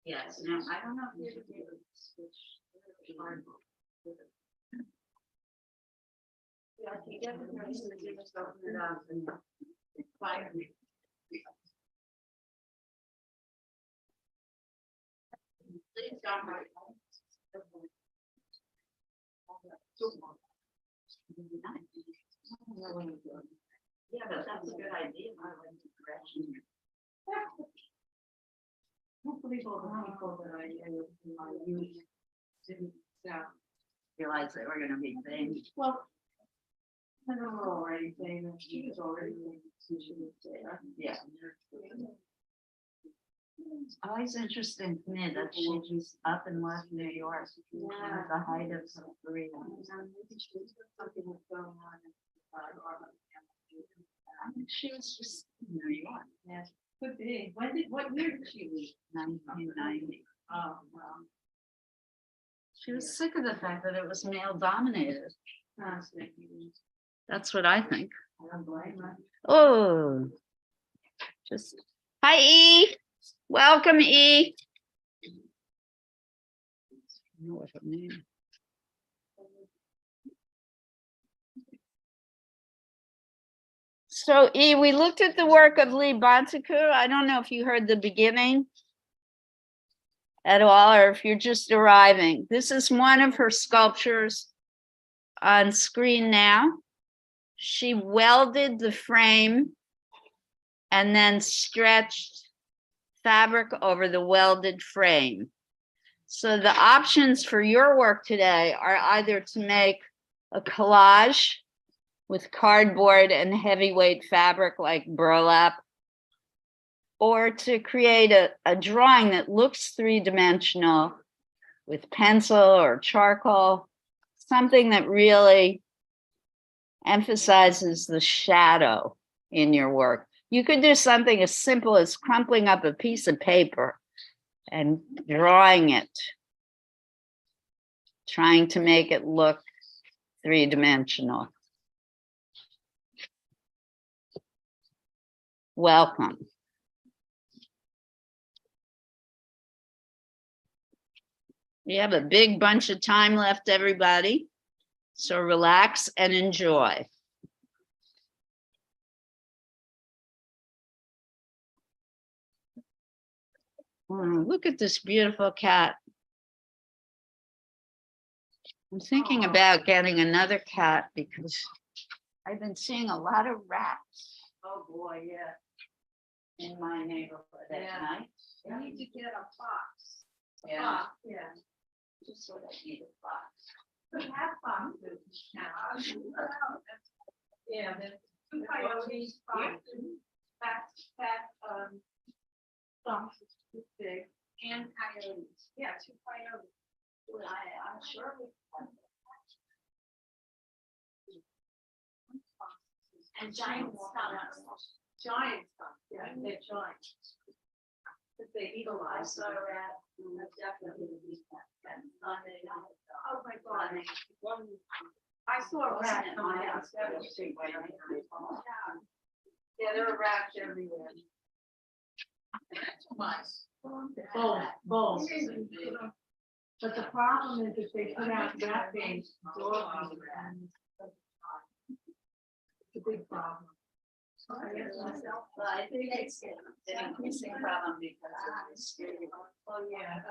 Yes, now, I don't know if you should be able to switch. Yeah, I think everything is gonna give us open it up and fire me. Please don't hurt. Yeah, but that's a good idea. I like the correction. Hopefully all the people that I use didn't realize they were gonna be things. Well, I don't know already saying that she was already there. Yeah. It's always interesting to me that she just up and left New York at the height of her career. I think she was just in New York. Yeah, could be. What year did she leave? 1990. Oh, wow. She was sick of the fact that it was male dominated. That's what I think. Oh, just hi E. Welcome E. Know what her name. So E, we looked at the work of Lee Bontekoe. I don't know if you heard the beginning at all, or if you're just arriving. This is one of her sculptures on screen now. She welded the frame and then stretched fabric over the welded frame. So the options for your work today are either to make a collage with cardboard and heavyweight fabric like burlap, or to create a drawing that looks three-dimensional with pencil or charcoal, something that really emphasizes the shadow in your work. You could do something as simple as crumpling up a piece of paper and drawing it, trying to make it look three-dimensional. Welcome. We have a big bunch of time left, everybody. So relax and enjoy. Look at this beautiful cat. I'm thinking about getting another cat because I've been seeing a lot of rats. Oh boy, yeah. In my neighborhood at night. You need to get a fox. Yeah. Yeah. Just what I need a fox. We have foxes now. Yeah, there's two coyotes, foxes, foxes, too big, and coyotes. Yeah, two coyotes. Well, I'm sure we have. And giant skunks. Giant skunks, yeah, they're giant. But they eat a lot. I saw a rat. Definitely eat that. Oh my God. I saw a rat in my house. Yeah, there are rats everywhere. Mice. Both. But the problem is if they put out rat bait, it's a big problem. Well, I think it's an increasing problem because of the scary. Oh, yeah.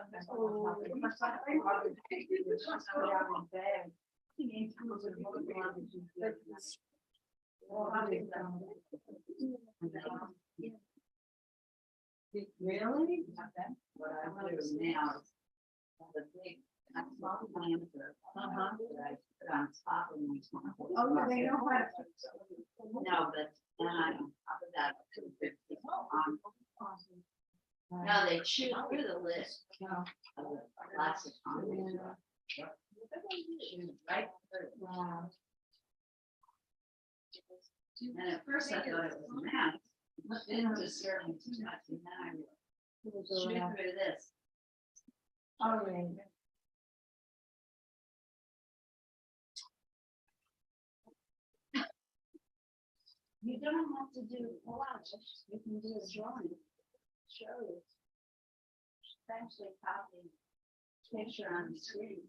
Really? What I do now is have a big, small planter. That I put on top of my. Oh, yeah, they know how to. No, but then I don't top of that. No, they chew through the lid. Of the plastic on. Right? And at first I thought it was math. It was serving too much, and then I realized, chew through this. You don't have to do collage, you can do a drawing. Show you. Essentially copy picture on the screen.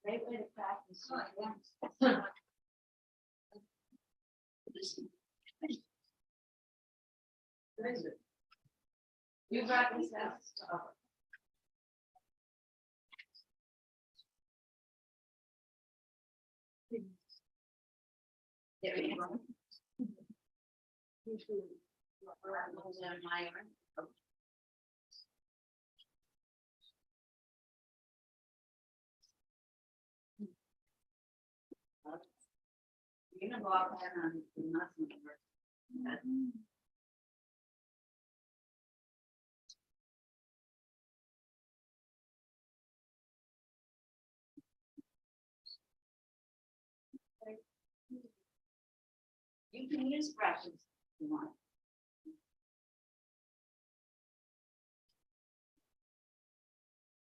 Great way to practice. You got this out. There we go. You're gonna go out there on the muscle. You can use brushes if you want.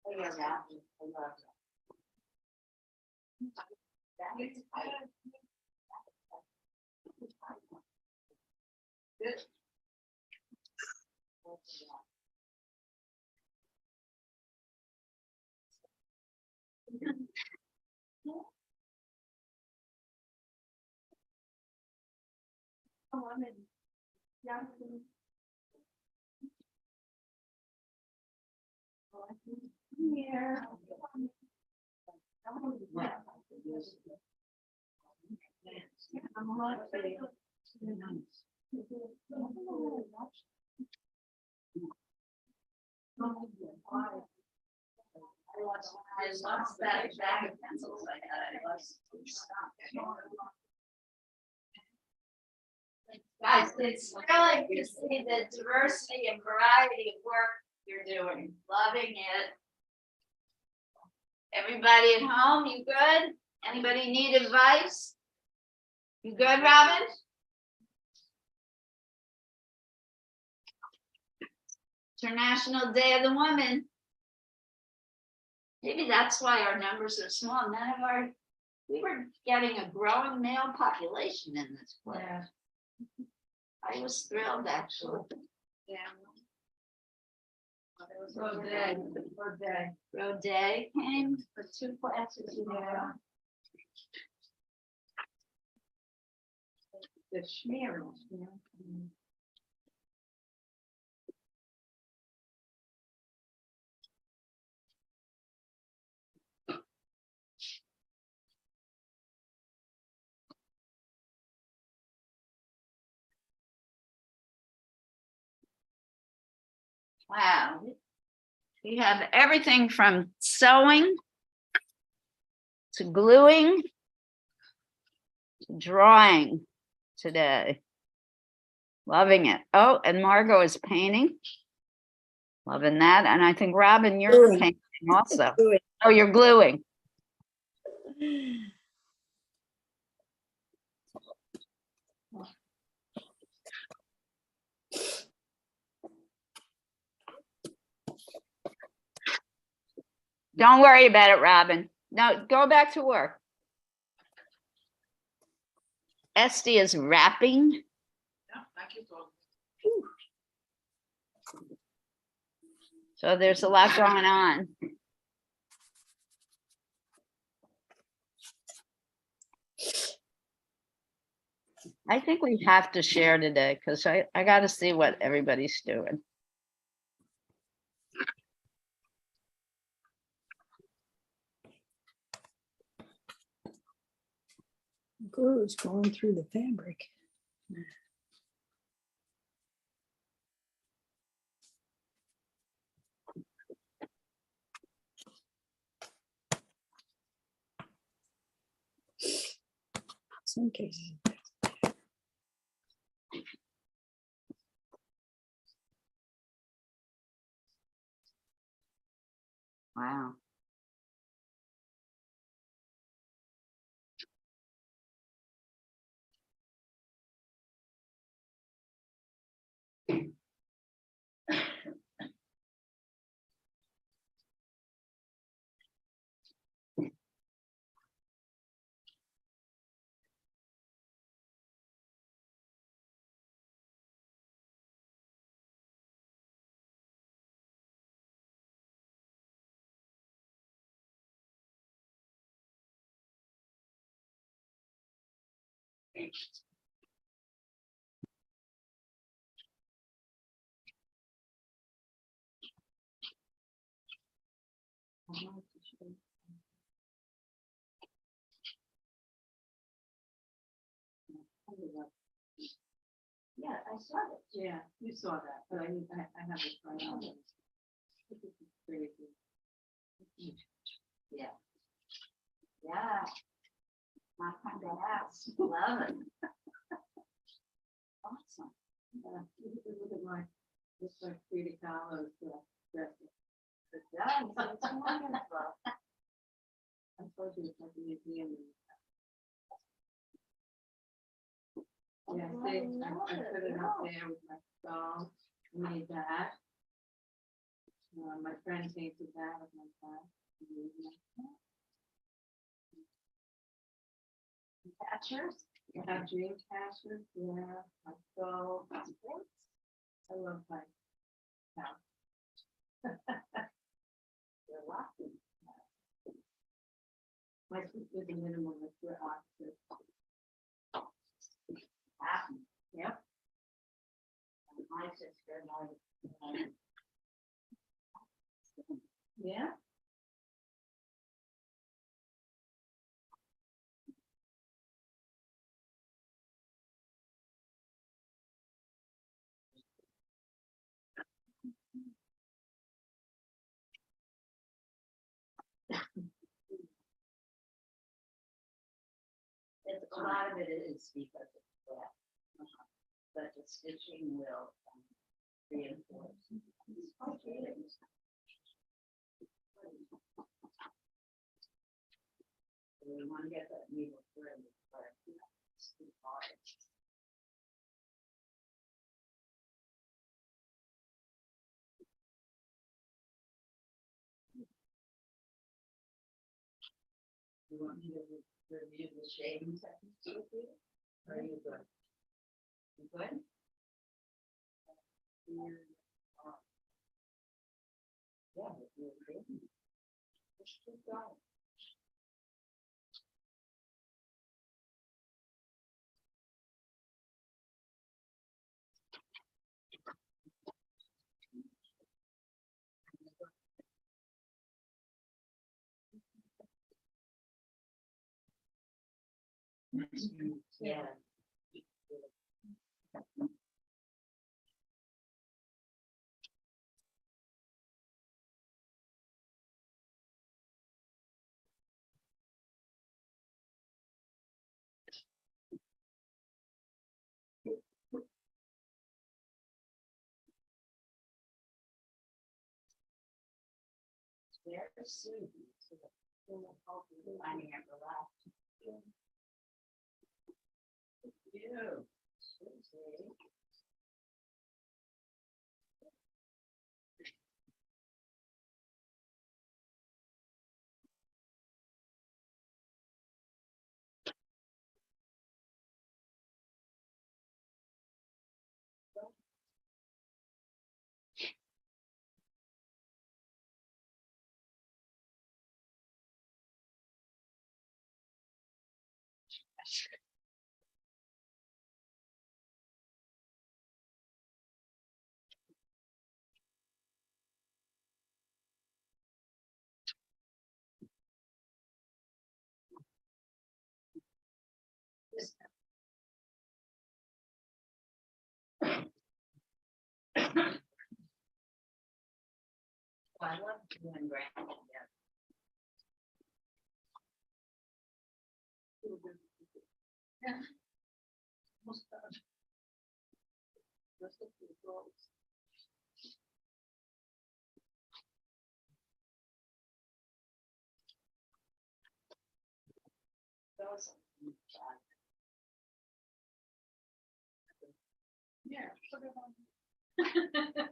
Oh, yeah, that, I love that. That is good. Here. I lost that bag of pencils I had. I lost. Guys, it's thrilling to see the diversity and variety of work you're doing. Loving it. Everybody at home, you good? Anybody need advice? You good, Robin? International Day of the Woman. Maybe that's why our numbers are small. We were getting a growing male population in this place. Yeah. I was thrilled, actually. Yeah. Road Day came for 2 classes. Yeah. The schmear. Wow. We have everything from sewing to gluing to drawing today. Loving it. Oh, and Margot is painting. Loving that. And I think, Robin, you're Gluing. painting also. Gluing. Oh, you're gluing. Don't worry about it, Robin. Now go back to work. Esty is wrapping. Yeah, thank you. So there's a lot going on. I think we have to share today because I got to see what everybody's doing. Glue is going through the fabric. Some cases. Wow. Yeah, I saw it. Yeah, you saw that, but I have it right on. This is crazy. Yeah. Yeah. My kind of house, love it. Awesome. You can look at my, this like Frida Kahlo's dress. It does, it's wonderful. I told you it's like a museum. Yeah, Oh, see, I love put it up there with my skull, made that. My friend painted that with my son. Catchers. I have dream catchers, yeah, my skull. I love my house. You're lucky. My sister's a minimalist, we're opposite. Happy. Yep. And my sister and I. Yeah. It's, a lot of it is because it's wet. But the stitching will reinforce. Okay. We want to get that needle through. But it's too hard. You want me to review the shading techniques with you? Or are you good? You good? Yeah, if you agree. Let's keep going. Yeah. Very soon. Finding it relaxed. You. I love doing grant. Yeah. Almost done. Rest of the girls. Yeah. put it on.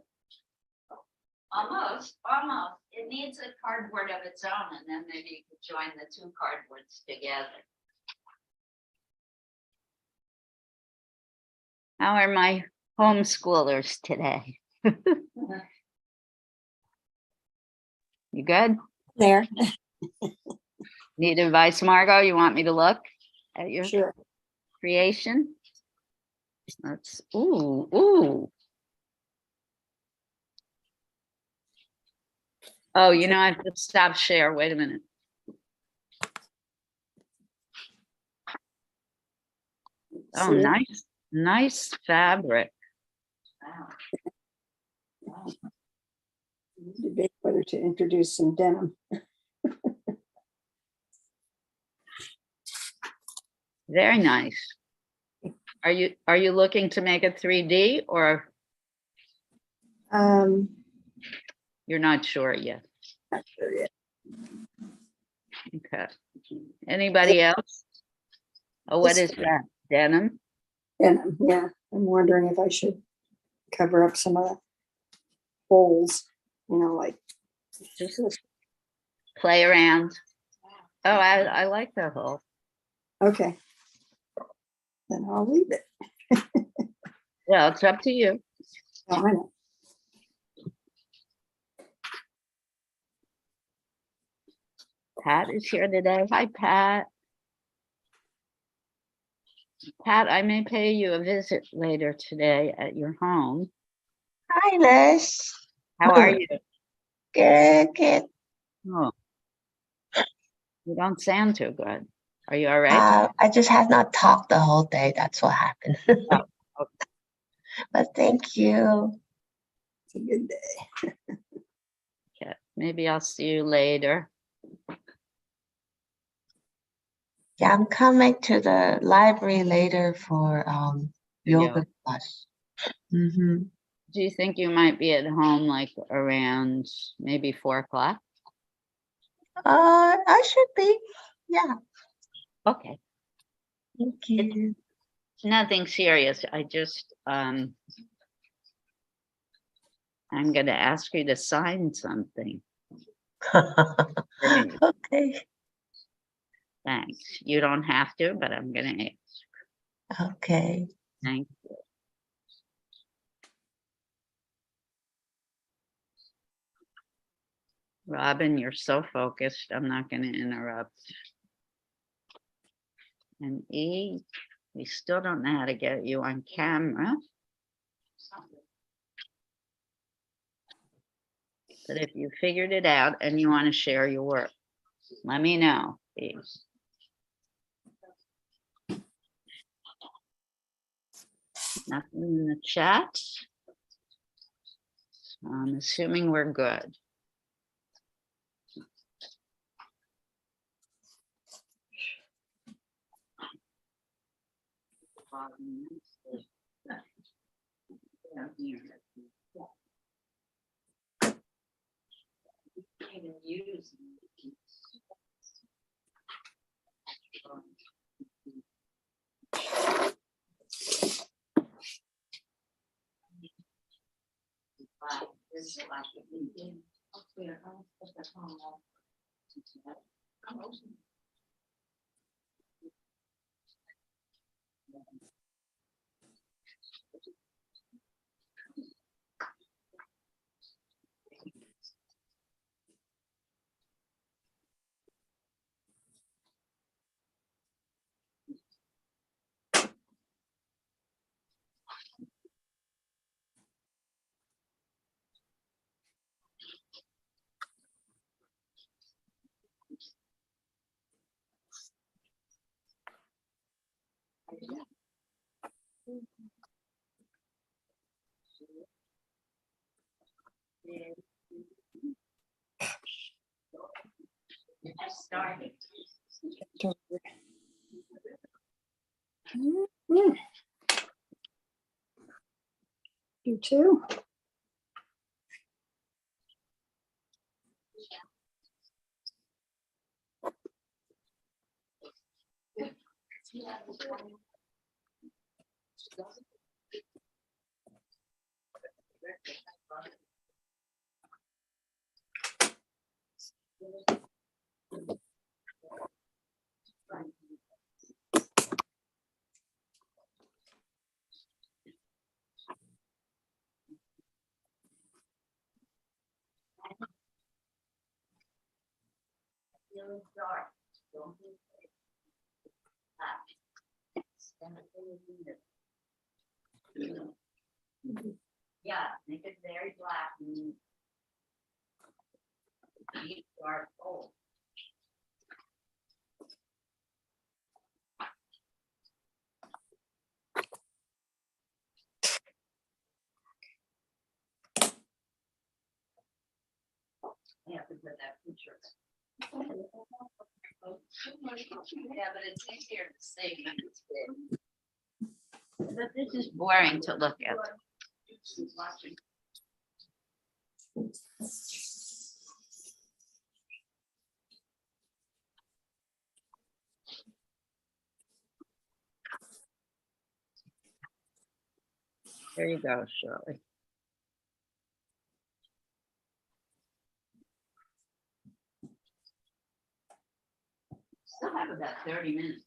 Almost, almost. It needs a cardboard of its own, and then maybe you could join the two cardboards together. How are my homeschoolers today? You good? There, Need advice, Margot? You want me to look at your sure. creation? Let's, ooh. Oh, you know, I have to stop share. Wait a minute. Oh, See it? nice fabric. Wow. Debate whether to introduce some denim. Very nice. Are you looking to make it 3D or Um, you're not sure yet? not sure yet. Okay. Anybody else? Oh, what is that? Denim? Denim, yeah. I'm wondering if I should cover up some of the holes, like, Just play around. Oh, I like that whole. okay. Then I'll leave it. Well, it's up to you. Oh, I know. Pat is here today. Hi, Pat. Pat, I may pay you a visit later today at your home. Hi, Liz. How are you? Good. Oh, you don't sound too good. Are you all right? I just have not talked the whole day. That's what happened. Oh, okay. But thank you. It's a good day. Okay. Maybe I'll see you later. Yeah, I'm coming to the library later for yoga Yeah. class. Mm-hmm. Do you think you might be at home like around maybe 4 o'clock? I should be. Yeah. Okay. Thank you. Nothing serious. I just, I'm going to ask you to sign something for me. Okay. Thanks. You don't have to, but I'm going to ask. Okay. Thank you. Robin, you're so focused. I'm not going to interrupt. And E, we still don't know how to get you on camera. But if you figured it out and you want to share your work, let me know, please. Nothing in the chat. I'm assuming we're good. I started. too. Really dark. Don't be afraid. Stand up in the window. Yeah, make it very black and deep dark gold. You have to put that picture. Yeah, but it's easier to see when it's big. But this is boring to look at. There you go, Shirley. Still have about 30 minutes.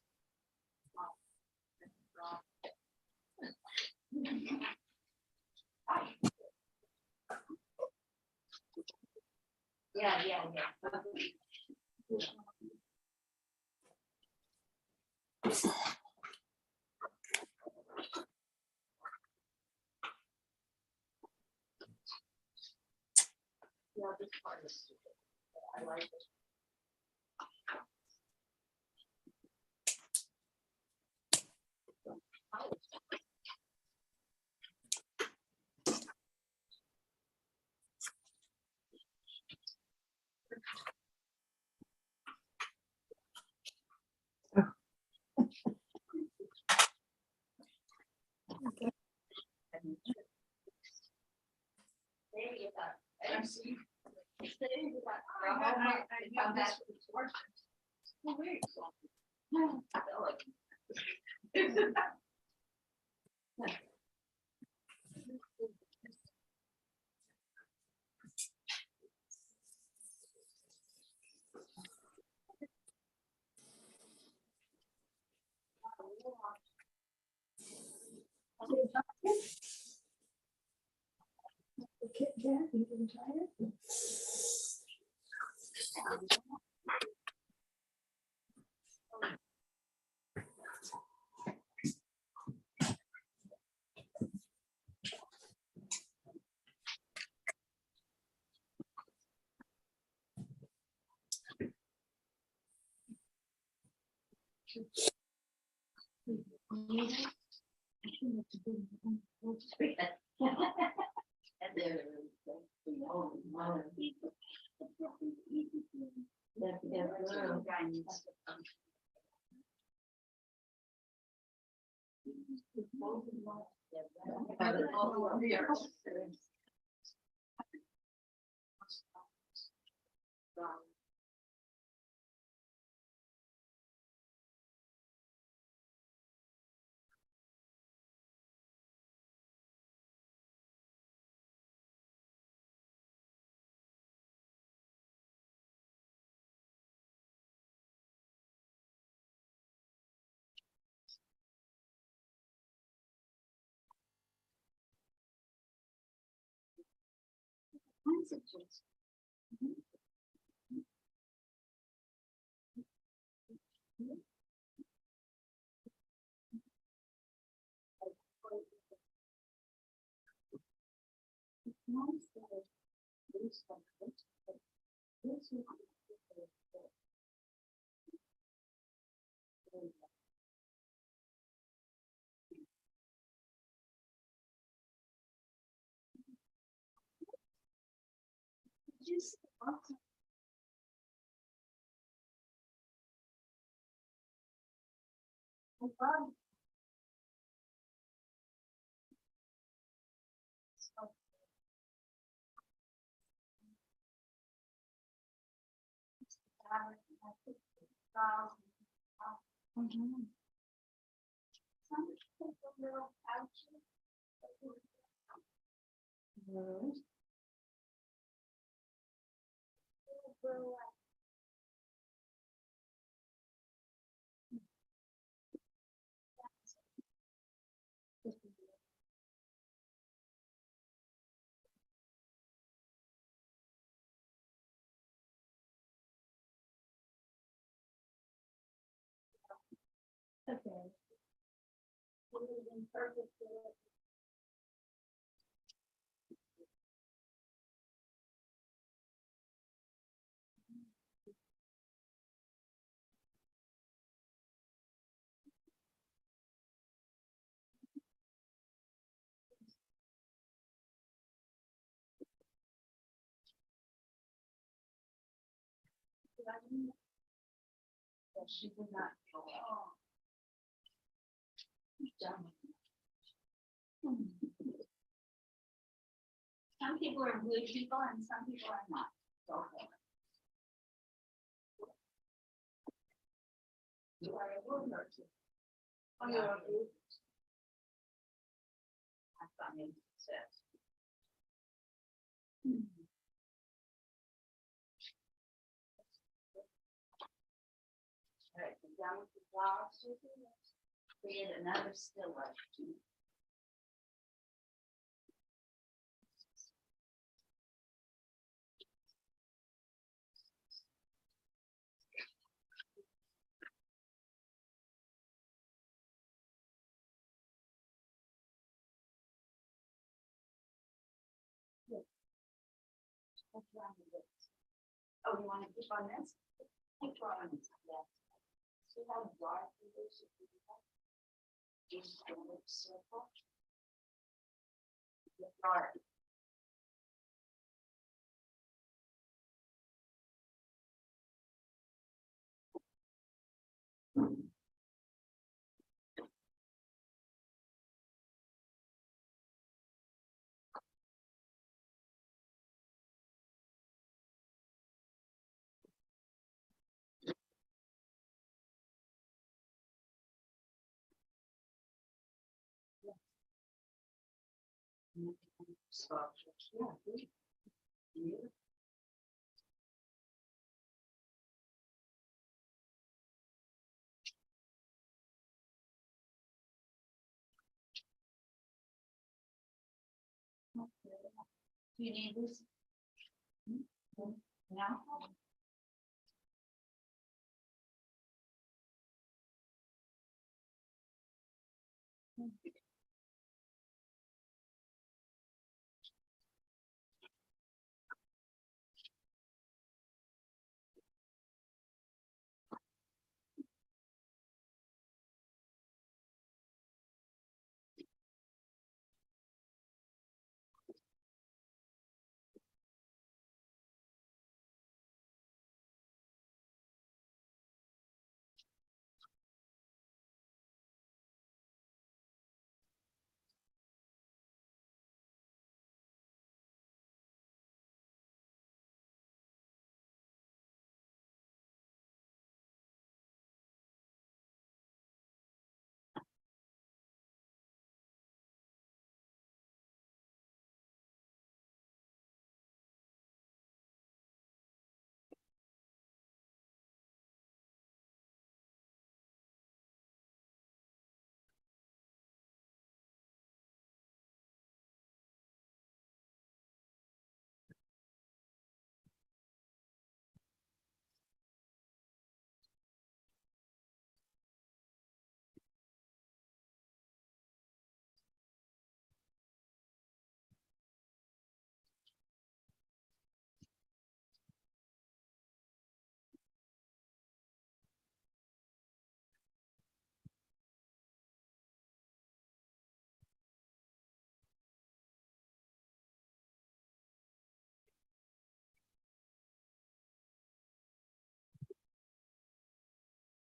Yeah. Yeah, this part is stupid. I like it. There you go. MC. There you go. Come back to the torch. Oh, wait. I feel like- She did not feel well. Some people are good people and some people are not. So, Oh, yeah. I thought maybe it says. All right, so down with the flowers. Create another still life. Oh, you want to keep on this? Keep on this. Yeah. See how dark it is? Just a little circle. The dark. Yeah. Do you need this? Now?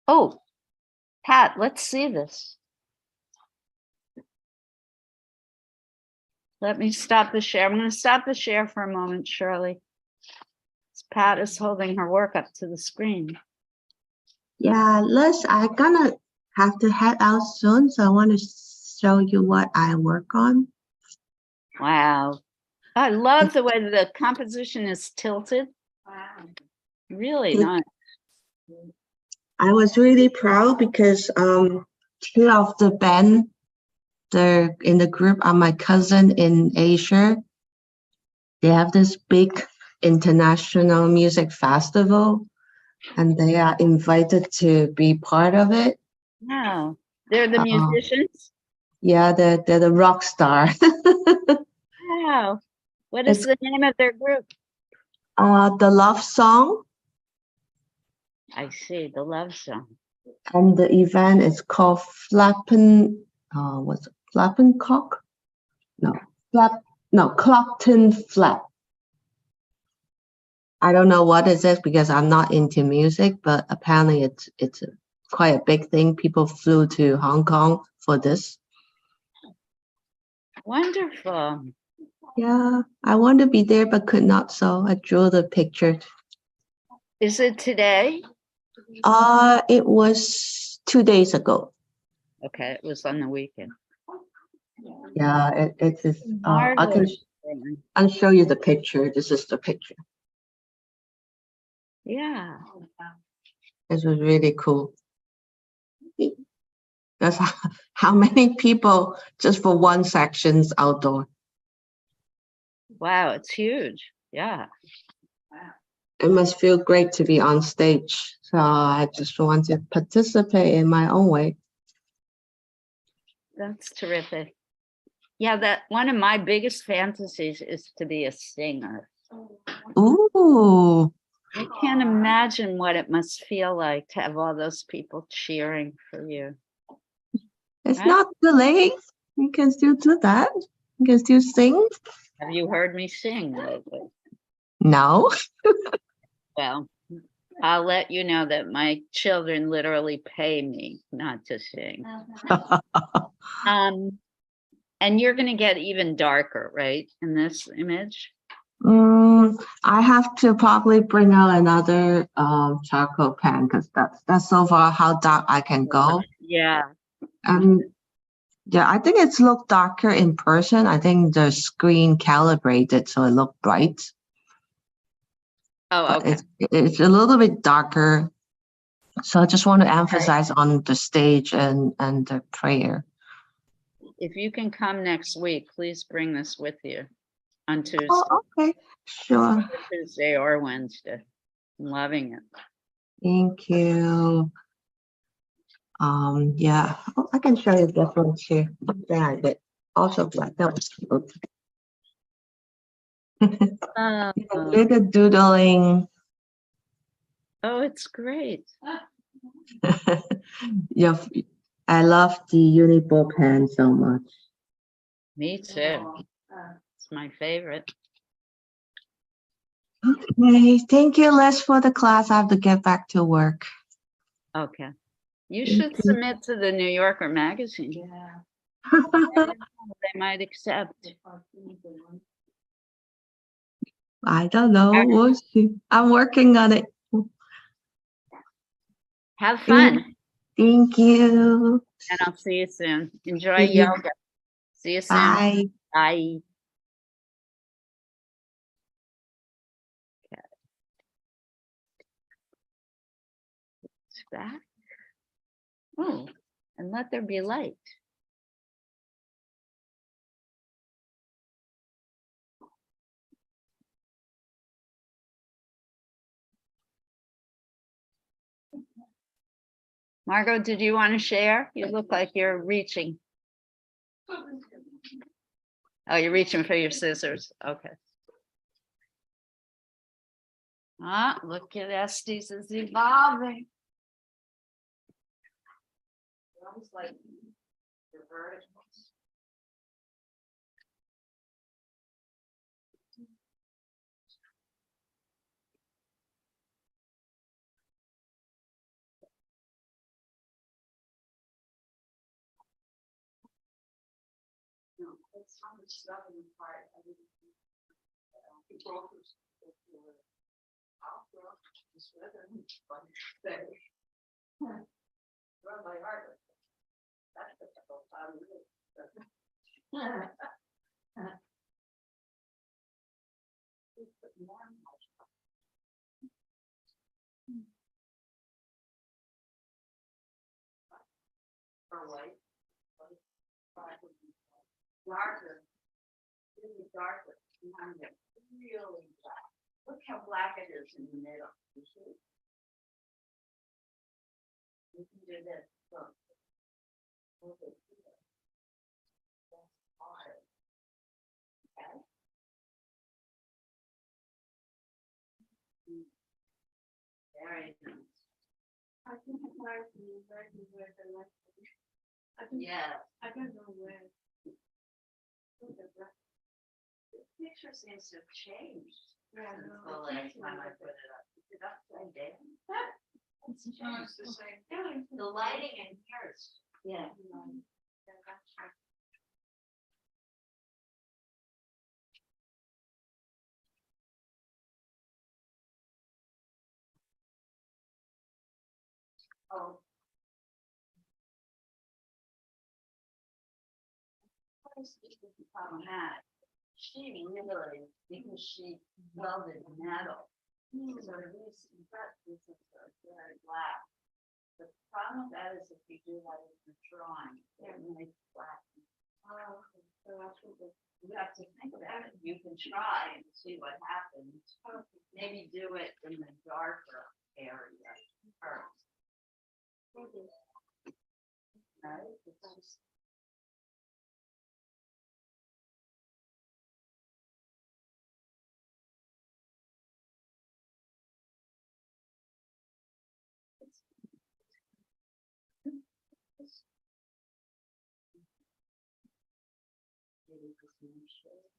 Oh, Pat, let's see this. Let me stop the share. I'm going to stop the share for a moment, Shirley. It's Pat is holding her work up to the screen. Yeah, Liz, I gonna have to head out soon, so I want to show you what I work on. Wow. I love the way the composition is tilted. Wow. Really It- nice. I was really proud because two of the band, they're in the group are my cousin in Asia. They have this big international music festival, and they are invited to be part of it. Wow. They're the Uh, musicians? Yeah, they're the rock star. Wow. What is It's the name of their group? the love song, I see, the love song. and the event is called Flappen. What's it? Flappencock? No, Clockton Flap. I don't know what is it because I'm not into music, but apparently it's quite a big thing. People flew to Hong Kong for this. Wonderful. Yeah, I want to be there but could not, so I drew the picture. Is it today? It was 2 days ago. Okay, it was on the weekend. Yeah, it is. Marvelous. I'll show you the picture. This is the picture. Yeah. This was really cool. That's how many people just for one section's outdoor. Wow, it's huge. Yeah. It must feel great to be on stage. So I just want to participate in my own way. That's terrific. Yeah, that one of my biggest fantasies is to be a singer. Ooh, I can't imagine what it must feel like to have all those people cheering for you. it's Right. not too late. You can still do that. You can still sing. Have you heard me sing lately? No. Well, I'll let you know that my children literally pay me not to sing. And you're going to get even darker, right? In this image. I have to probably bring out another charcoal pen because that's so far how dark I can go. Yeah. Yeah, I think it's looked darker in person. I think the screen calibrated so it looked bright. Oh, But okay. it's a little bit darker. So I just want to emphasize on the stage and the prayer. If you can come next week, please bring this with you on Tuesday, Oh, okay. Sure. Tuesday or Wednesday. I'm loving it. Thank you. Yeah, oh, I can show you this one too. Then I did also black. That was cute. Little doodling. Oh, it's great. Yeah, I love the Uniball pen so much. Me too. It's my favorite. Okay, thank you, Les, for the class. I have to get back to work. Okay. You Thank should you. submit to the New Yorker magazine. Yeah. They might accept. I don't know. We'll see. I'm working on it. Have fun, Thank you. and I'll see you soon. Enjoy See you. yoga. See you soon. Bye. Bye. Okay. It's back. Oh, and let there be light. Margot, did you want to share? You look like you're reaching. Oh, you're reaching for your scissors. Okay. Ah, look at Estes is evolving. Almost like the verticals. No, that's how much stuff in the part. I didn't. It broke. this weather, it's fun to say. Run my heart. That's the whole time. Or white. Darker. Really darker. Behind it. Really black. Look how black it is in the middle. You see? You can do this. Look. Look at here. That's hard. Okay. Very nice. I think it's hard to be very where the left. I don't, Yeah. I don't know where. The picture seems to have changed Yeah, since no, the I last think time I so. put it up. Is it upside down? It's It's the same. The lighting in here is, yeah. Oh. Problematic. She really, because she welded metal. So the reason that this is very black. The problem with that is if you do that in the drawing, it makes black. Oh, so that's what the. You have to think about it. You can try and see what happens. Maybe do it in the darker area first. Right? It's just- Maybe just more shade.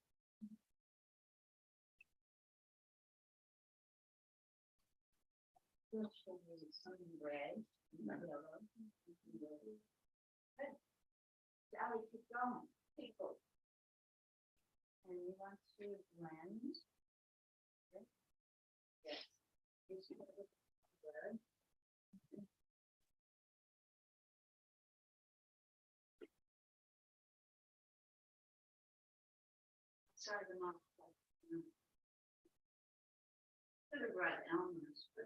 We'll show you some red, some yellow. Good. Sally, keep going. Keep going. And you want to blend. Okay. Yes. You see what it's good. Sorry, the mom. Could have brought Elmer's, but.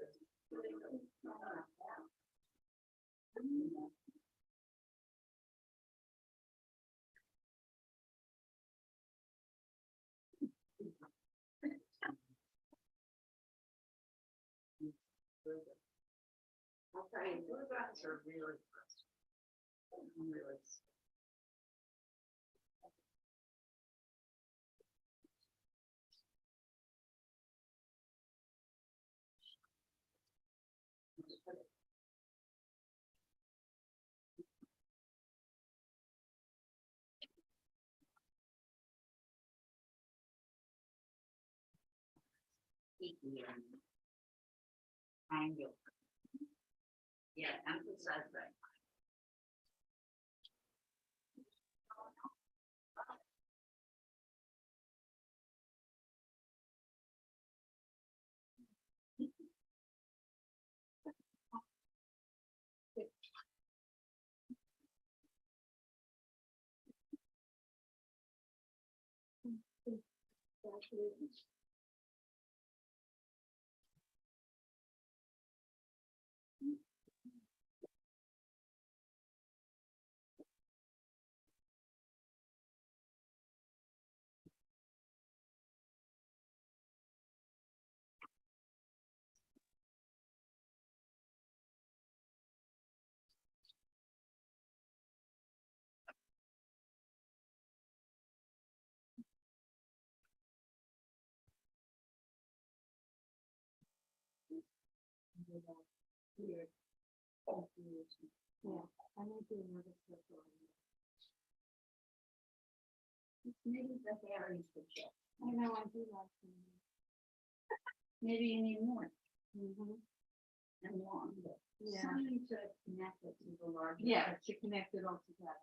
I'll tell you, photographs are really frustrating. Really. Angle. Yeah, emphasize that. Here. Yeah, I might do another circle. Maybe the hair is the check. I know, I do like them. Maybe you need more Mhm. and longer. Yeah. Something to connect it to the larger. Yeah, to connect it all together.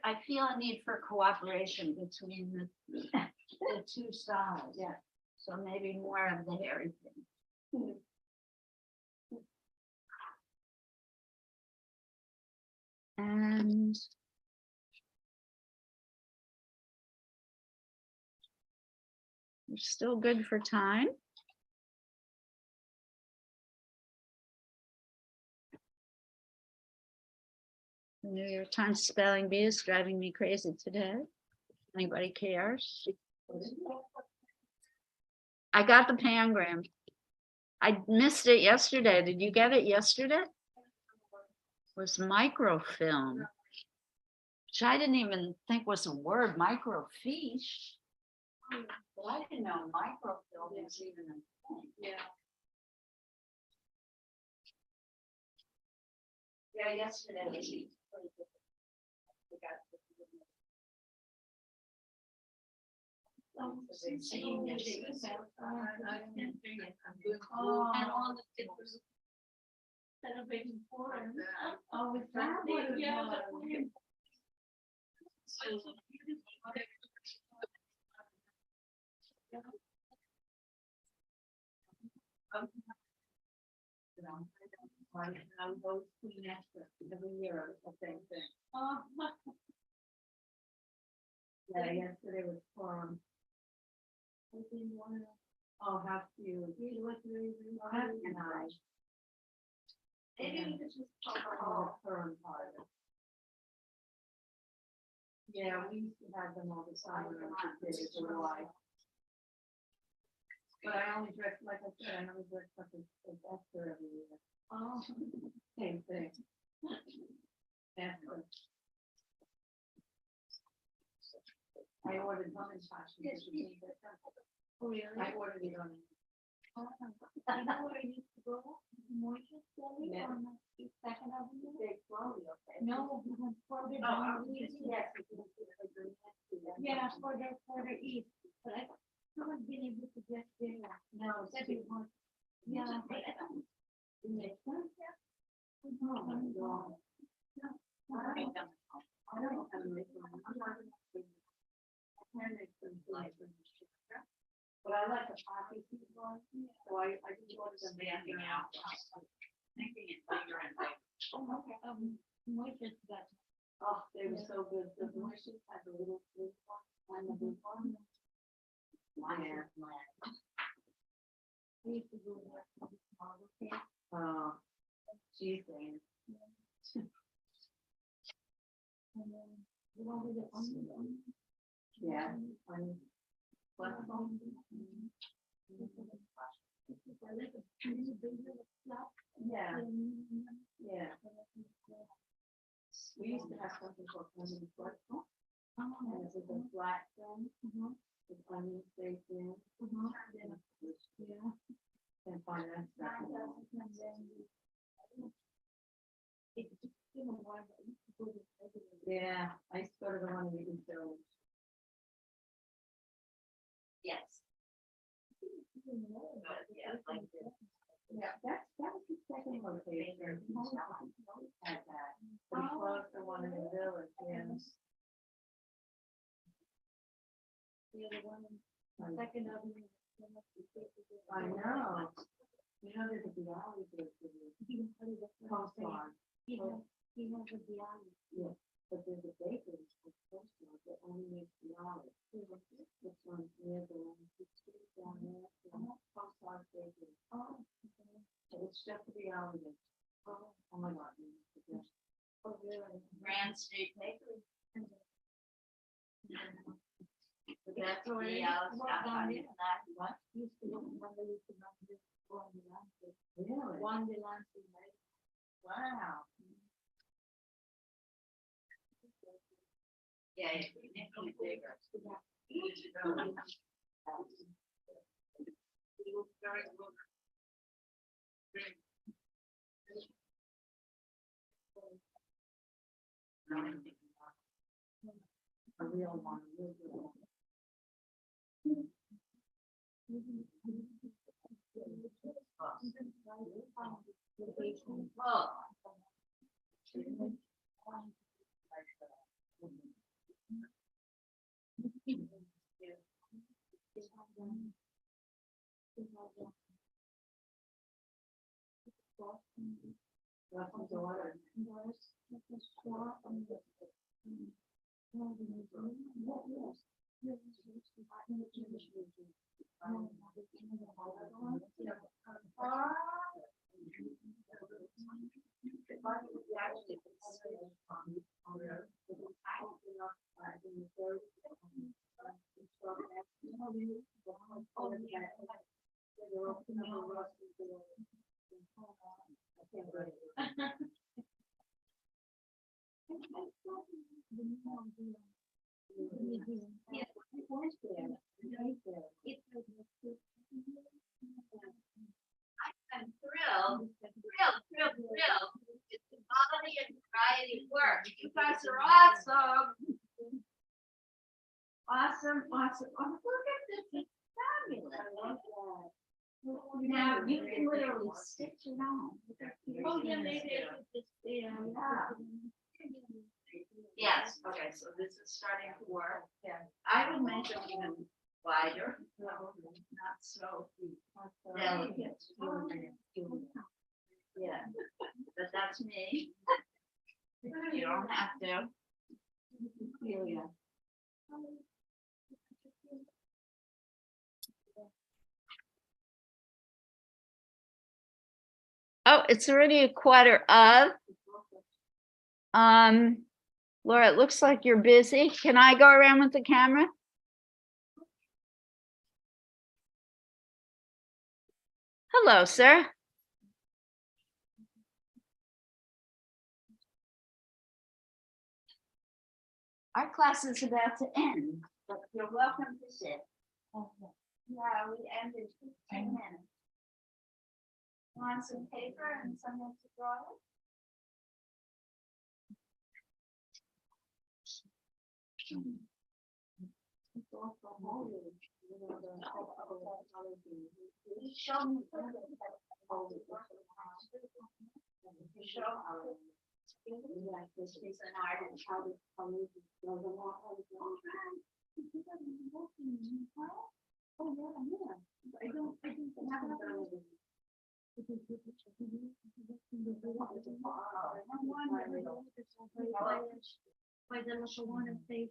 I feel a need for cooperation between the two sides. Yeah. So maybe more of the hairy thing. And we're still good for time. The New York Times spelling bee is driving me crazy today. Anybody cares? I got the pangram. I missed it yesterday. Did you get it yesterday? It was microfilm, which I didn't even think was a word, microfiche. But I didn't know microfilm was even a thing. Yeah. Yeah, yesterday was. Oh, and all the stickers. Celebrating forum. Oh, with that, yeah. I'm both clean extra every year, the same thing. Oh, Yeah, yesterday was fun. Oh, how cute. And I. maybe this is. Oh, fern part. Yeah, we used to have them all the time when I was a kid, it's a while. But I only dressed, like I said, I only dressed up as Esther every year. Oh. Same thing. Esther. I ordered lemon passion. Oh, really? I ordered it on. Oh, you know where I used to go? Moisture Deli Yeah. on Second Avenue? Big slowly, okay. No, we went further Oh, down. yes. Yeah, further east, but I haven't been able to get there. No, Said we want. Yeah. but I don't- It makes sense. Oh, my God. I don't know how to make them. I'm not gonna make them. I can make them like them. But I like the poppy seed one, so I just ordered them. Standing out. Making it bigger and bigger. Oh, okay, moisture that. Oh, they were so good. The moisture had the little blue one and the big one. Yeah. We used to go there for the small thing. Oh, geez, Dana. And then the one with the onion. Yeah, I'm. What? Yeah, yeah. We used to have something called onion pretzel, and it was a flat thing, with onion baked in. Yeah. And find that stuff. Yeah, I used to go to the one we can do. Yes. Yeah, that was the second location. Had that, but he closed the one in the village, yeah. The other one, Second Avenue. I know. You know, there's a Bialy there for you. Coastline. He has a Bialy. Yeah, but there's a bakery called Coastline that only makes Bialy. It's on near the street down there. Coastline Bakery. Oh, So it's just a Bialy. Oh my God. oh, really? Grand Street Bakery. But that's So what it it is. is. What down there? What? Used to go, when they used to not just go on the landscape. Really? One the landscape, right? Wow. Yeah, it's making it bigger. A real one, a real good one. Oh. I'm thrilled. It's the quality and variety of work. You guys are awesome. Awesome. Oh, look at this. It's fabulous. Now you can literally stitch it on. Oh, yeah, maybe I could just, yeah. Yes, okay, so this is starting to work. Yeah. I would make it even wider, not so delicate. Yeah, but that's me. You don't have to. Yeah. Oh, it's already a quarter of. Laura, it looks like you're busy. Can I go around with the camera? Hello, sir. Our class is about to end, but you're welcome to sit. Yeah, we ended 15 minutes. Want some paper and someone to draw it? Show me. Like this is an art and how to oh, yeah. I don't have it. By the little one and say,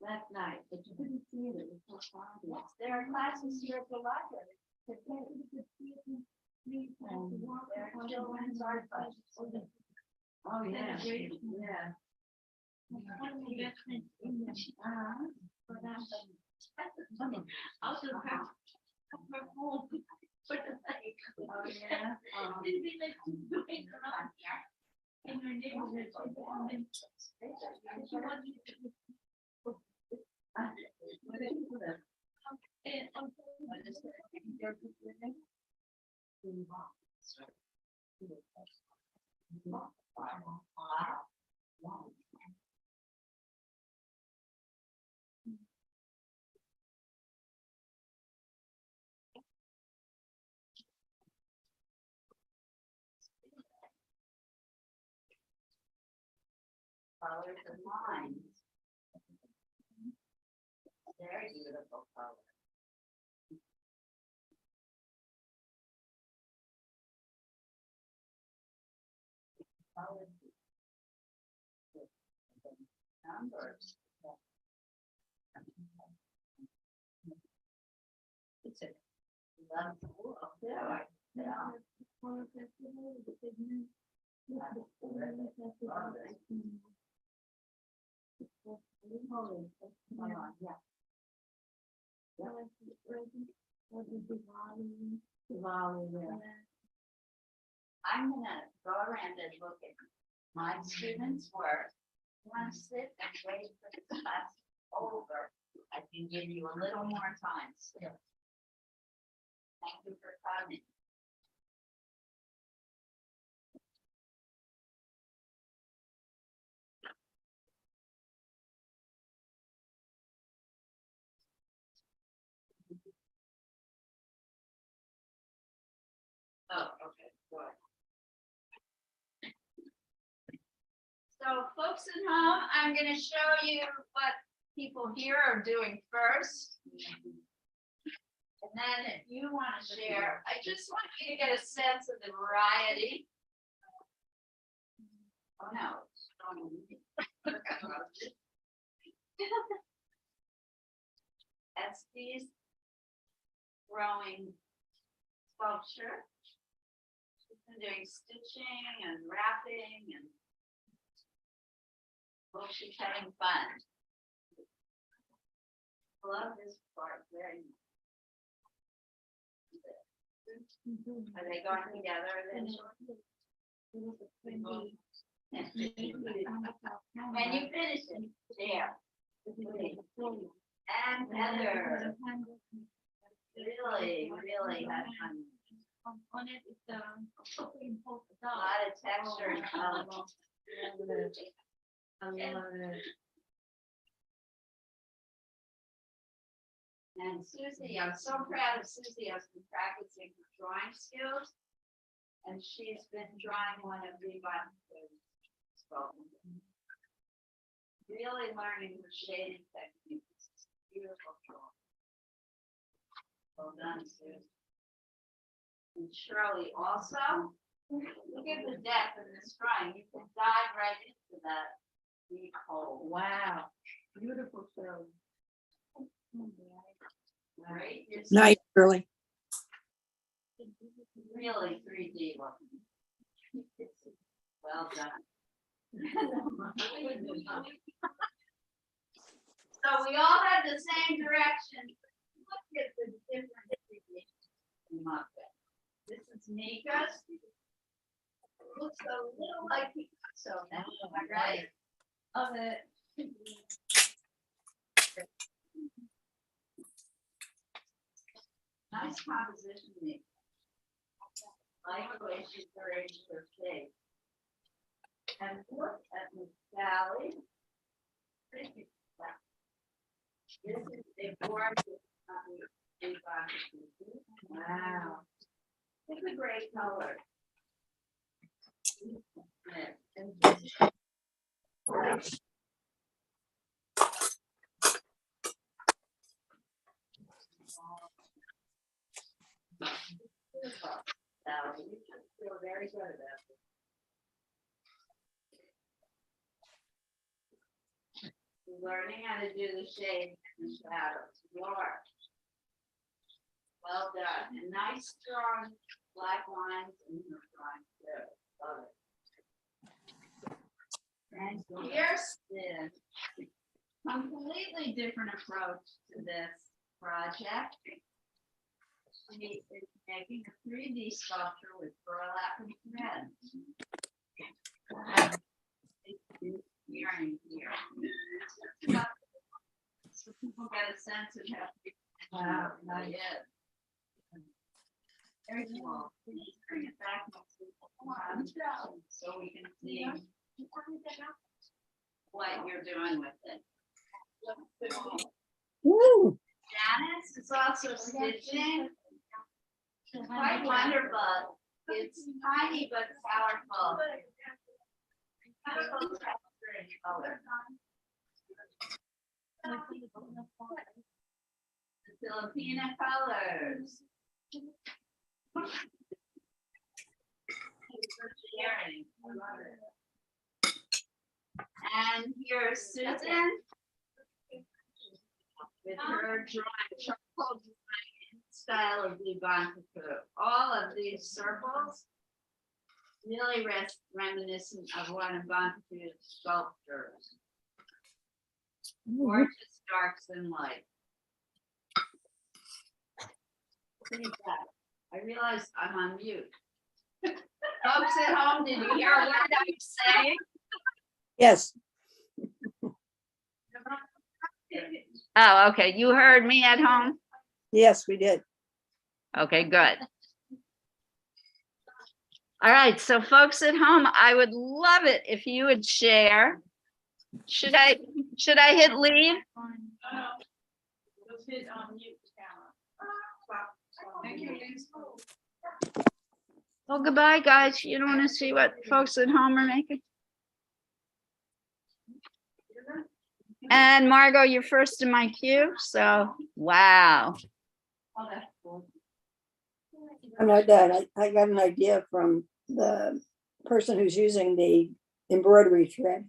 last night, but you couldn't see it. Yes, there are classes here at the library. There are children's art classes. Oh, yeah, yeah. Also, oh, yeah. In your neighborhood. Colors and lines. Very beautiful color. Numbers. It's a love pool up there. Yeah. I'm gonna go around and look at my students' work. Want to sit and wait for the class over? I can give you a little more time. Still. Thank you for coming. Oh, okay, good. So folks at home, I'm gonna show you what people here are doing first. And then if you want to share, I just want you to get a sense of the variety. Oh, no. Estes growing sculpture. She's been doing stitching and wrapping and well, she's having fun. I love this part very much. Are they going together eventually? When you finish it, there. And Heather. Really, really had fun. A lot of texture and color. And Susie, I'm so proud of Susie, has been practicing her drawing skills. And she's been drawing one of the really learning her shading techniques. It's beautiful drawing. Well done, Susie. And Shirley also, look at the depth in this drawing. You can dive right into that deep hole. Wow, beautiful Shirley. Right? Nice, Shirley. Really 3D looking. Well done. So we all have the same direction. Look at the different Muppet. This is Mika's. Looks a little like Picasso now, am I right? Of it. Nice composition, Mika. Like the way she arranged her cake. And look at Miss Sally. Pretty. This is a gorgeous. Wow. It's a great color. Sally, you should feel very good about this. Learning how to do the shades and shadows. You are. Well done. And nice strong black lines in your drawing too. Love it. And Kirsten, completely different approach to this project. She is making a 3D sculpture with burlap and thread. Hearing here. So people get a sense of how wow, nice. Very cool. Please bring it back next week. So we can see what you're doing with it. Woo! Janice is also stitching. Quite wonderful. It's tiny but powerful. Beautiful texture and color. The Filipina colors. And here's Susan with her drawing, charcoal drawing style of Lubin Couture. All of these circles really reminiscent of one of Bonte's sculptures. Gorgeous darks and light. Look at that. I realized I'm on mute. Folks at home, did you hear a word I was saying? Yes. Oh, okay. You heard me at home? Yes, we did. Okay, good. All right, so folks at home, I would love it if you would share. Should I hit leave? Just hit mute camera. Thank you. Well, goodbye, guys. You don't want to see what folks at home are making? And Margot, you're first in my queue, so wow. Oh, that's cool. I'm not done. I got an idea from the person who's using the embroidery thread.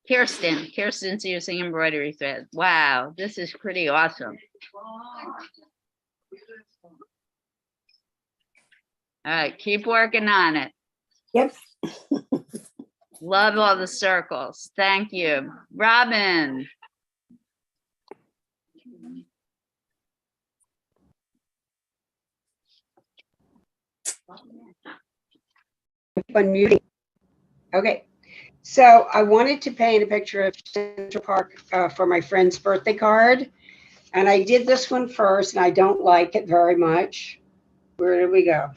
Kirsten's using embroidery thread. Wow, this is pretty awesome. All right, keep working on it. Yep. Love all the circles. Thank you. Robin. Unmuting. Okay, so I wanted to paint a picture of Central Park for my friend's birthday card. And I did this one first, and I don't like it very much. Where did we go?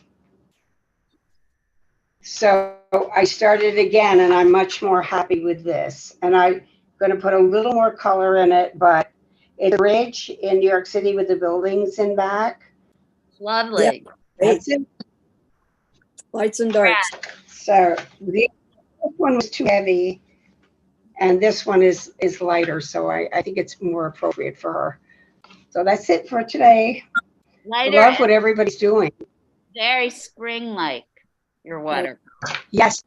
So I started again, and I'm much more happy with this. And I'm going to put a little more color in it, but it's a bridge in New York City with the buildings in back. Lovely. That's it. Lights and darks. So this one was too heavy, and this one is lighter, so I think it's more appropriate for her. So that's it for today. I Lighter love what and everybody's doing. very spring-like, your water. Yes.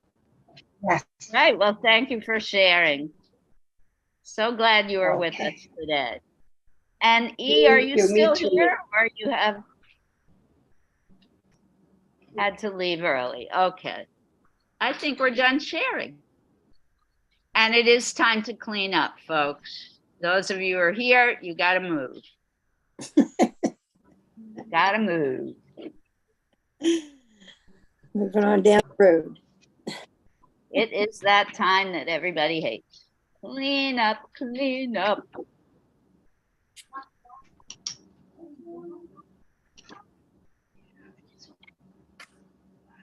Yes. Right, well, thank you for sharing. So glad you were with Okay. us today. And E, are you Me still too. here or you have had to leave early? Okay. I think we're done sharing. And it is time to clean up, folks. Those of you who are here, you gotta move. Gotta move. Moving on down the road. It is that time that everybody hates. Clean up, clean up.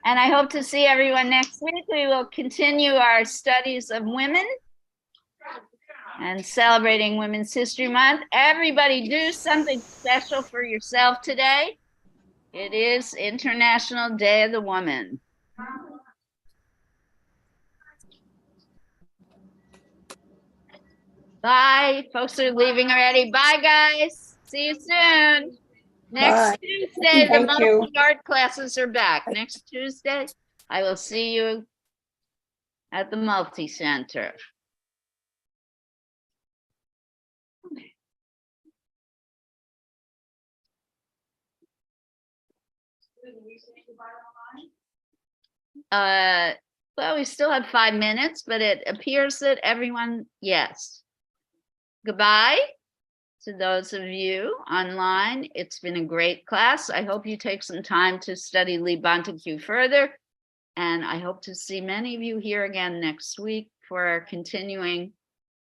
And I hope to see everyone next week. We will continue our studies of women and celebrating Women's History Month. Everybody do something special for yourself today. It is International Day of the Woman. Bye. Folks are leaving already. Bye, guys. See you soon. Next Bye. Tuesday, the Thank you. multi-art classes are back. Next Tuesday, I will see you at the multi-center. Well, we still have 5 minutes, but it appears that everyone, yes. Goodbye to those of you online. It's been a great class. I hope you take some time to study Lee Bonteque further. And I hope to see many of you here again next week for our continuing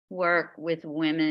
work with women